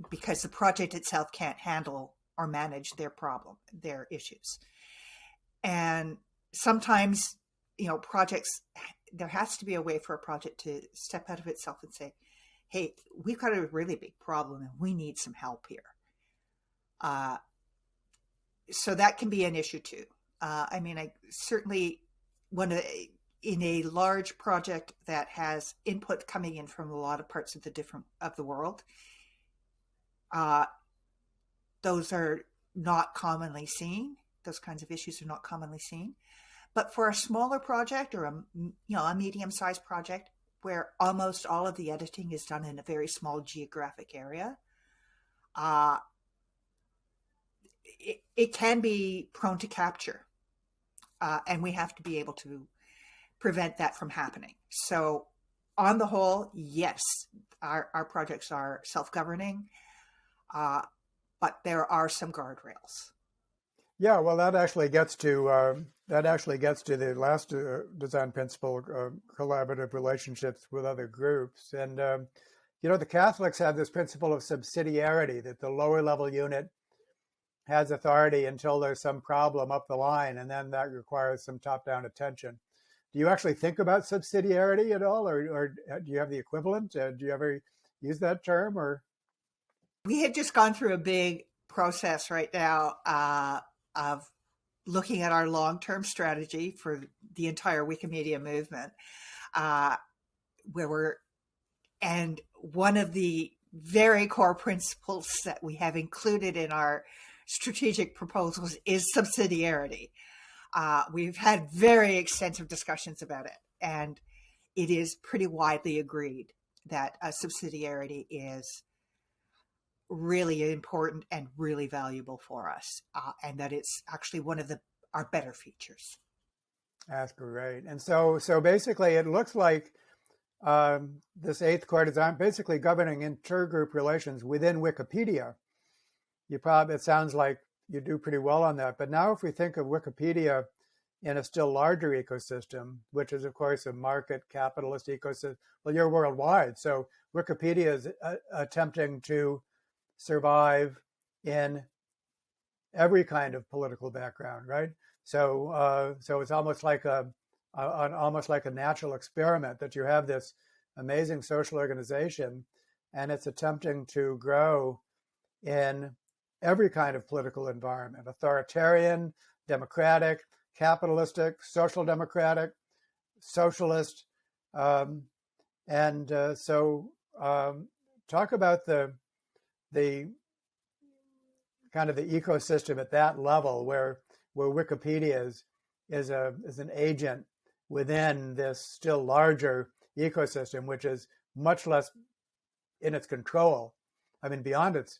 because the project itself can't handle or manage their issues. And sometimes, projects, there has to be a way for a project to step out of itself and say, hey, we've got a really big problem and we need some help here. So that can be an issue too. I certainly in a large project that has input coming in from a lot of parts of the world, those are not commonly seen. Those kinds of issues are not commonly seen. But for a smaller project or a medium-sized project where almost all of the editing is done in a very small geographic area, it can be prone to capture. And we have to be able to prevent that from happening. So on the whole, yes, our projects are self-governing, but there are some guardrails. Yeah, well, that actually gets to the last design principle, collaborative relationships with other groups. And the Catholics have this principle of subsidiarity, that the lower level unit has authority until there's some problem up the line, and then that requires some top-down attention. Do you actually think about subsidiarity at all, or do you have the equivalent? Do you ever use that term? Or we had just gone through a big process right now of looking at our long-term strategy for the entire Wikimedia movement, and one of the very core principles that we have included in our strategic proposals is subsidiarity. We've had very extensive discussions about it, and it is pretty widely agreed that subsidiarity is really important and really valuable for us, and that it's actually one of our better features. That's great. And so basically, it looks like this eighth core design basically governing intergroup relations within Wikipedia. It sounds like you do pretty well on that. But now if we think of Wikipedia in a still larger ecosystem, which is, of course, a market capitalist ecosystem, well, you're worldwide. So Wikipedia is attempting to survive in every kind of political background, right? So it's almost like a natural experiment that you have this amazing social organization, and it's attempting to grow in every kind of political environment: authoritarian, democratic, capitalistic, social democratic, socialist. So talk about the kind of the ecosystem at that level where Wikipedia is an agent within this still larger ecosystem, which is much less in its control. I mean, beyond its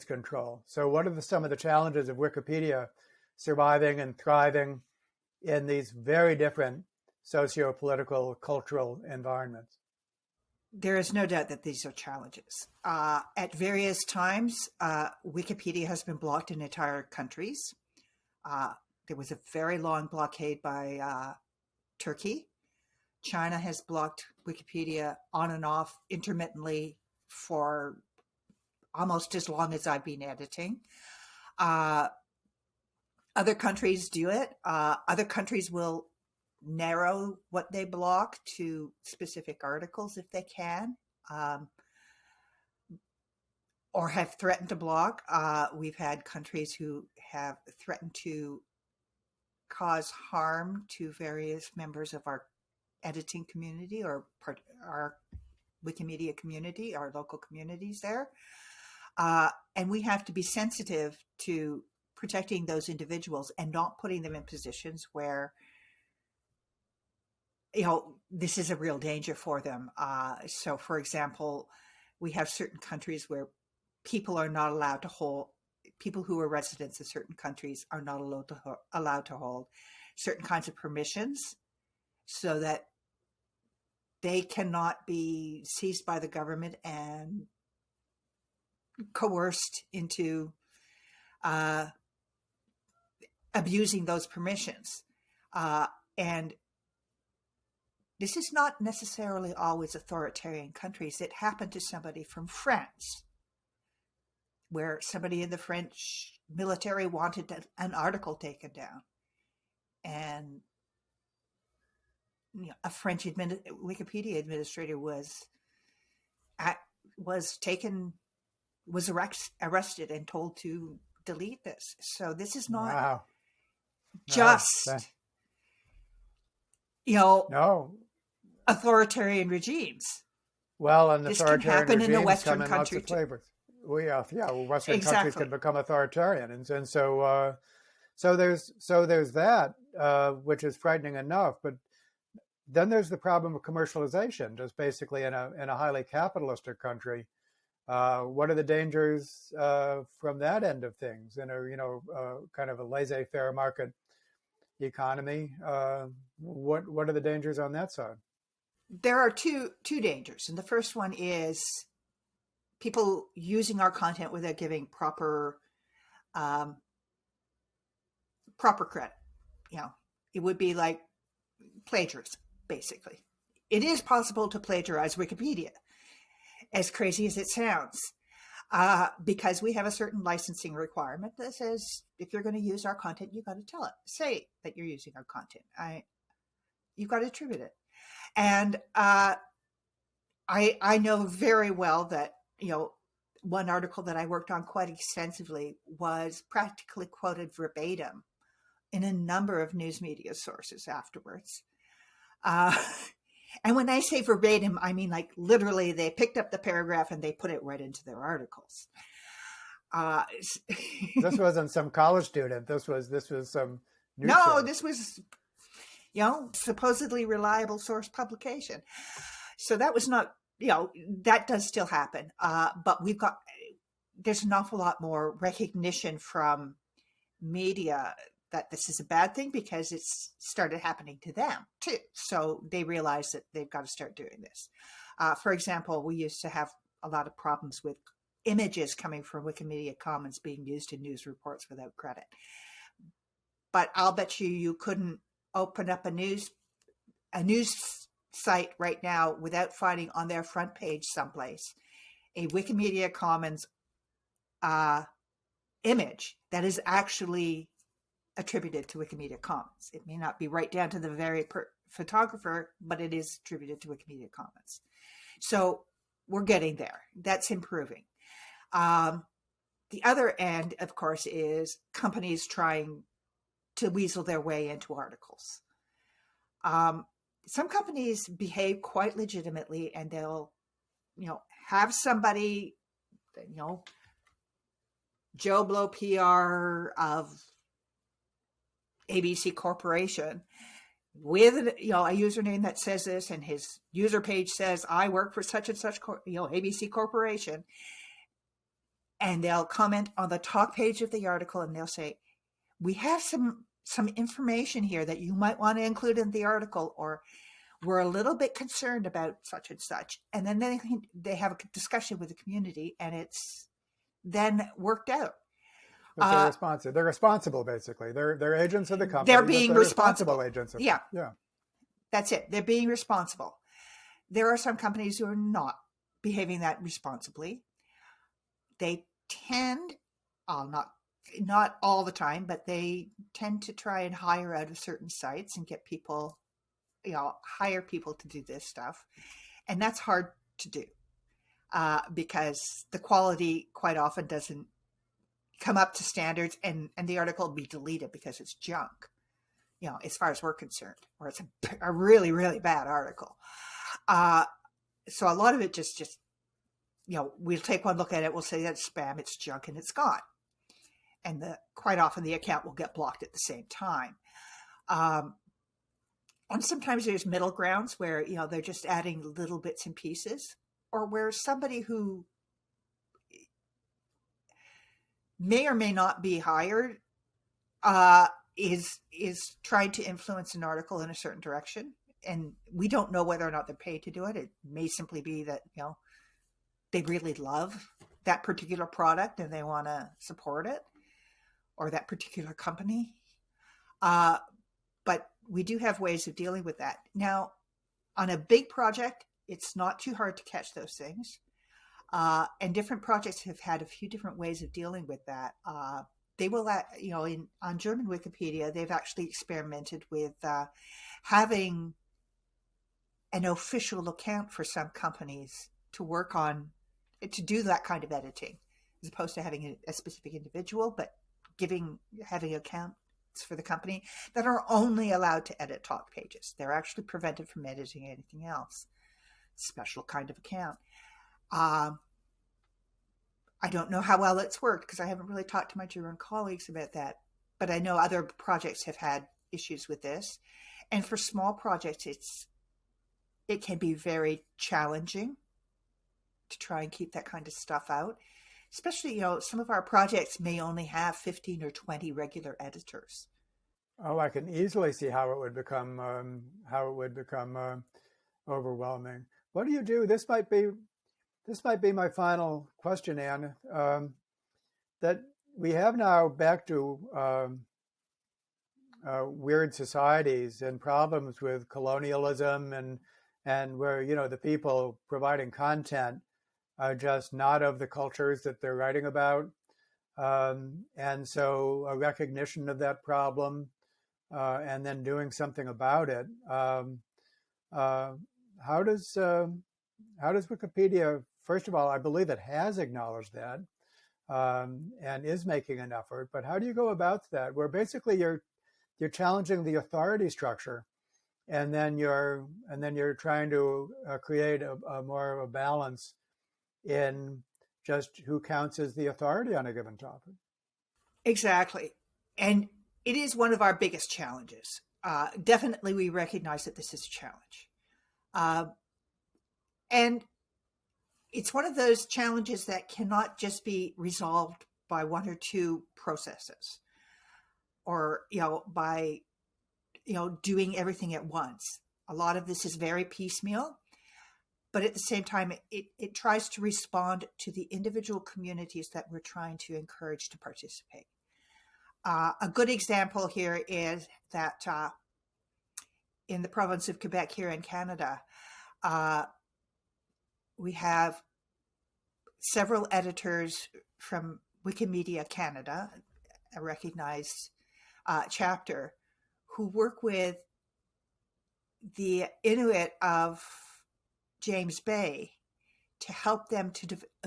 control. So what are some of the challenges of Wikipedia surviving and thriving in these very different socio-political, cultural environments? There is no doubt that these are challenges. At various times, Wikipedia has been blocked in entire countries. There was a very long blockade by Turkey. China has blocked Wikipedia on and off intermittently for almost as long as I've been editing. Uh, Other countries do it. Other countries will narrow what they block to specific articles if they can, or have threatened to block. We've had countries who have threatened to cause harm to various members of our editing community or our Wikimedia community, our local communities there. And we have to be sensitive to protecting those individuals and not putting them in positions where, this is a real danger for them. So, for example, we have certain countries where people are not allowed to hold, people who are residents of certain countries are not allowed to hold certain kinds of permissions so that they cannot be seized by the government and coerced into abusing those permissions. And this is not necessarily always authoritarian countries. It happened to somebody from France, where somebody in the French military wanted an article taken down. And a French Wikipedia administrator was arrested and told to delete this. So this is not just no authoritarian regimes. Well, and this authoritarian can happen regimes in a Western come in country lots of flavors. Western Exactly. countries can become authoritarian, and so there's that, which is frightening enough. But then there's the problem of commercialization, just basically in a highly capitalistic country. What are the dangers from that end of things in a kind of a laissez-faire market economy? What are the dangers on that side? There are two dangers, and the first one is people using our content without giving proper credit. It would be like plagiarism, basically. It is possible to plagiarize Wikipedia, as crazy as it sounds, because we have a certain licensing requirement that says if you're going to use our content, you got to say that you're using our content. You've got to attribute it. And I know very well that, one article that I worked on quite extensively was practically quoted verbatim in a number of news media sources afterwards. And when I say verbatim, I mean like literally they picked up the paragraph and they put it right into their articles. This wasn't some college student. This was some news No, source. This was, supposedly reliable source publication. So that was not, that does still happen. But there's an awful lot more recognition from media that this is a bad thing because it's started happening to them too. So they realize that they've got to start doing this. For example, we used to have a lot of problems with images coming from Wikimedia Commons being used in news reports without credit. But I'll bet you couldn't open up a news site right now without finding on their front page someplace a Wikimedia Commons image that is actually attributed to Wikimedia Commons. It may not be right down to the very photographer, but it is attributed to Wikimedia Commons. So we're getting there. That's improving. The other end, of course, is companies trying to weasel their way into articles. Some companies behave quite legitimately, and they'll, have somebody, Joe Blow PR of ABC Corporation with a username that says this, and his user page says, I work for such and such, ABC Corporation. And they'll comment on the top page of the article and they'll say, we have some information here that you might want to include in the article, or we're a little bit concerned about such and such. And then they have a discussion with the community and it's then worked out. But they're responsive. They're responsible, basically. They're agents of the company. They're being responsible. Agents of yeah. That's it. They're being responsible. There are some companies who are not behaving that responsibly. They tend, I'll not not all the time, but they tend to try and hire out of certain sites and get people, hire people to do this stuff. And that's hard to do because the quality quite often doesn't come up to standards, and the article will be deleted because it's junk, as far as we're concerned, or it's a really, really bad article. So a lot of it just we'll take one look at it, we'll say that's spam, it's junk, and it's gone. And quite often the account will get blocked at the same time. And sometimes there's middle grounds where, they're just adding little bits and pieces, or where somebody who may or may not be hired is trying to influence an article in a certain direction. And we don't know whether or not they're paid to do it. It may simply be that, they really love that particular product and they want to support it, or that particular company. But we do have ways of dealing with that. Now, on a big project, it's not too hard to catch those things. And different projects have had a few different ways of dealing with that. They will, on German Wikipedia, they've actually experimented with having an official account for some companies to do that kind of editing, as opposed to having a specific individual, but having accounts for the company that are only allowed to edit talk pages. They're actually prevented from editing anything else. Special kind of account. I don't know how well it's worked because I haven't really talked to my German colleagues about that, but I know other projects have had issues with this. And for small projects, it can be very challenging to try and keep that kind of stuff out. Especially, some of our projects may only have 15 or 20 regular editors. Oh, I can easily see how it would become overwhelming. What do you do? This might be my final question, Anne. That we have now back to weird societies and problems with colonialism and where the people providing content are just not of the cultures that they're writing about, and so a recognition of that problem and then doing something about it. How does Wikipedia? First of all, I believe it has acknowledged that and is making an effort. But how do you go about that? Where basically you're challenging the authority structure, and then you're trying to create a more of a balance in just who counts as the authority on a given topic. Exactly. And it is one of our biggest challenges. Definitely we recognize that this is a challenge. And it's one of those challenges that cannot just be resolved by one or two processes or, by, doing everything at once. A lot of this is very piecemeal. But at the same time, it tries to respond to the individual communities that we're trying to encourage to participate. A good example here is that in the province of Quebec here in Canada, we have several editors from Wikimedia Canada, a recognized chapter, who work with the Inuit of James Bay to help them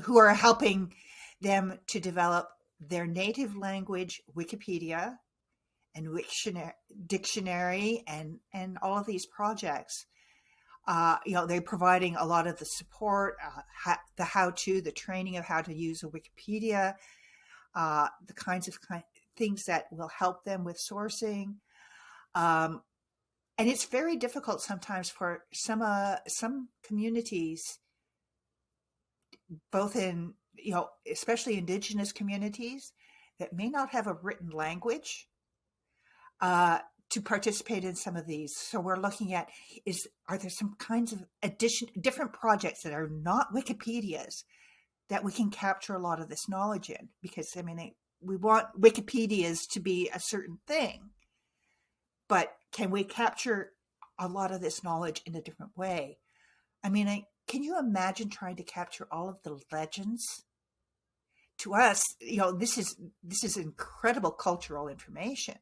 who are helping them to develop their native language Wikipedia and dictionary and all of these projects. They're providing a lot of the support, the how-to, the training of how to use a Wikipedia, the kinds of things that will help them with sourcing. And it's very difficult sometimes for some communities, both in, especially Indigenous communities that may not have a written language to participate in some of these. So we're looking at, are there some kinds of different projects that are not Wikipedias that we can capture a lot of this knowledge in? Because, we want Wikipedias to be a certain thing, but can we capture a lot of this knowledge in a different way? Can you imagine trying to capture all of the legends to us, this is incredible cultural information.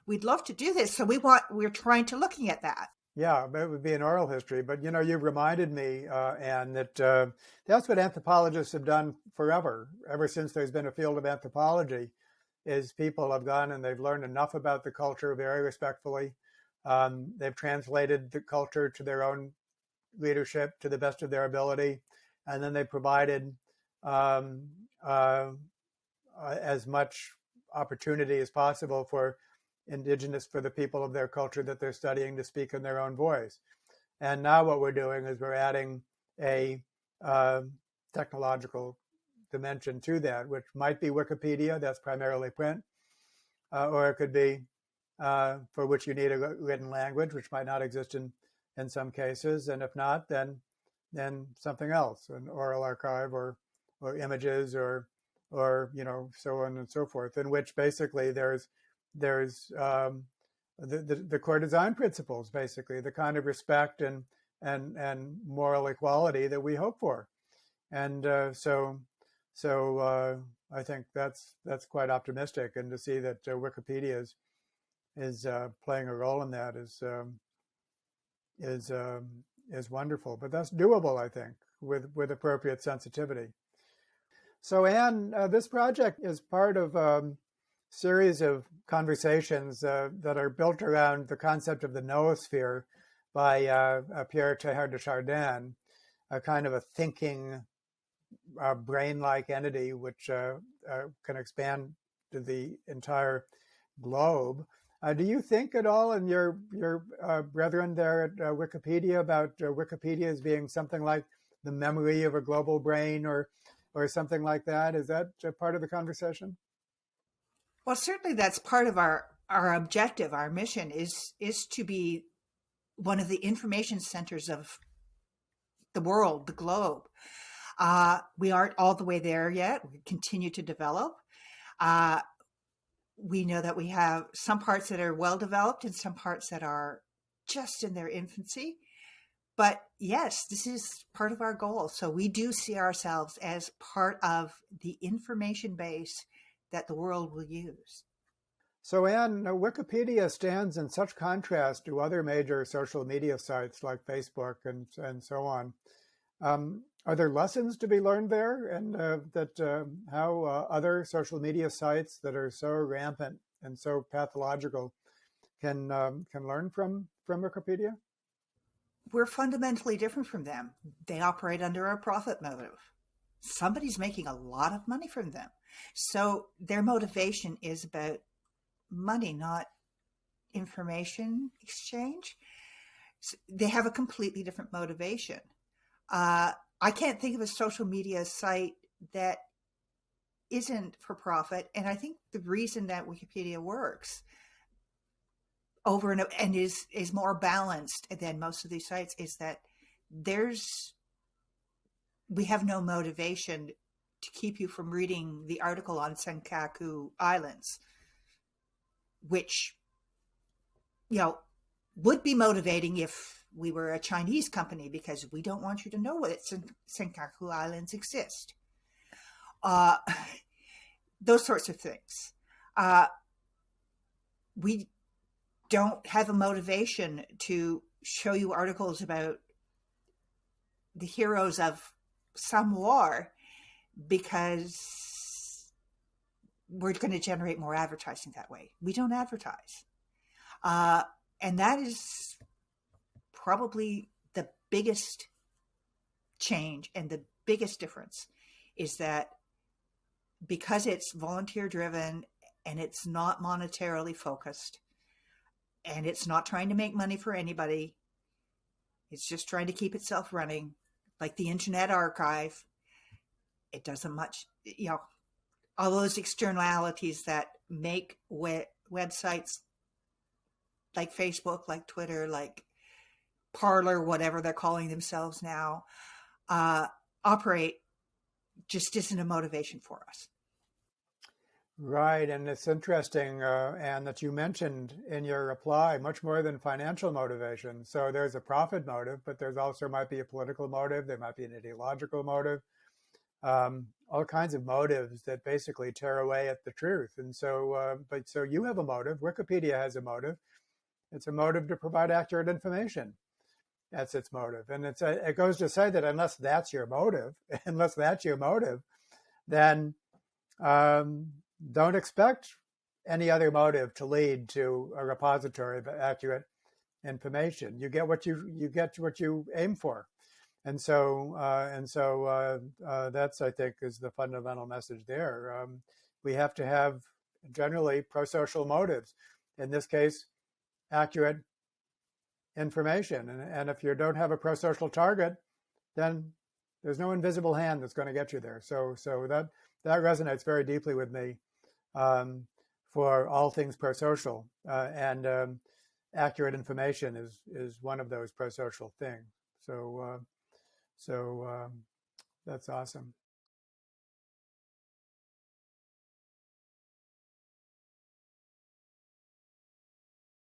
We'd love to do this. So we're trying to looking at that. Yeah, it would be an oral history. But, you reminded me, Anne, that that's what anthropologists have done forever, ever since there's been a field of anthropology, is people have gone and they've learned enough about the culture very respectfully. They've translated the culture to their own leadership to the best of their ability. And then they provided as much opportunity as possible for the people of their culture that they're studying to speak in their own voice. And now what we're doing is we're adding a technological dimension to that, which might be Wikipedia, that's primarily print, or it could be for which you need a written language, which might not exist in some cases. And if not, then something else, an oral archive or images or so on and so forth, in which basically there's the core design principles, basically the kind of respect and moral equality that we hope for. And so I think that's quite optimistic, and to see that Wikipedia is playing a role in that is wonderful. But that's doable, I think, with appropriate sensitivity. So, Anne, this project is part of a series of conversations that are built around the concept of the Noosphere by Pierre Teilhard de Chardin, a kind of a thinking, brain-like entity which can expand to the entire globe. Do you think at all in your brethren there at Wikipedia about Wikipedia as being something like the memory of a global brain or something like that? Is that part of the conversation? Well, certainly that's part of our objective. Our mission is to be one of the information centers of the world, the globe. We aren't all the way there yet. We continue to develop. We know that we have some parts that are well developed and some parts that are just in their infancy. But yes, this is part of our goal. So we do see ourselves as part of the information base that the world will use. So, Anne, Wikipedia stands in such contrast to other major social media sites like Facebook and so on. Are there lessons to be learned there, and how other social media sites that are so rampant and so pathological can learn from Wikipedia? We're fundamentally different from them. They operate under a profit motive. Somebody's making a lot of money from them. So their motivation is about money, not information exchange. So they have a completely different motivation. I can't think of a social media site that isn't for profit. And I think the reason that Wikipedia works over and is more balanced than most of these sites is that we have no motivation to keep you from reading the article on Senkaku Islands, which, would be motivating if we were a Chinese company, because we don't want you to know what Senkaku Islands exist. Those sorts of things. We don't have a motivation to show you articles about the heroes of some war because we're going to generate more advertising that way. We don't advertise. And that is probably the biggest change and the biggest difference, is that because it's volunteer driven and it's not monetarily focused and it's not trying to make money for anybody, it's just trying to keep itself running, like the Internet Archive. It doesn't much, all those externalities that make websites like Facebook, like Twitter, like Parler, whatever they're calling themselves now, operate, just isn't a motivation for us. Right, and it's interesting, Anne, that you mentioned in your reply much more than financial motivation. So there's a profit motive, but there's also might be a political motive, there might be an ideological motive, all kinds of motives that basically tear away at the truth. And so, so you have a motive. Wikipedia has a motive. It's a motive to provide accurate information. That's its motive. And it goes to say that unless that's your motive, then don't expect any other motive to lead to a repository of accurate information. You get what you aim for. And so that's, I think, is the fundamental message there. We have to have generally pro-social motives. In this case, accurate information. And if you don't have a pro-social target, then there's no invisible hand that's going to get you there. So that resonates very deeply with me for all things pro-social. And accurate information is one of those pro-social things. So that's awesome.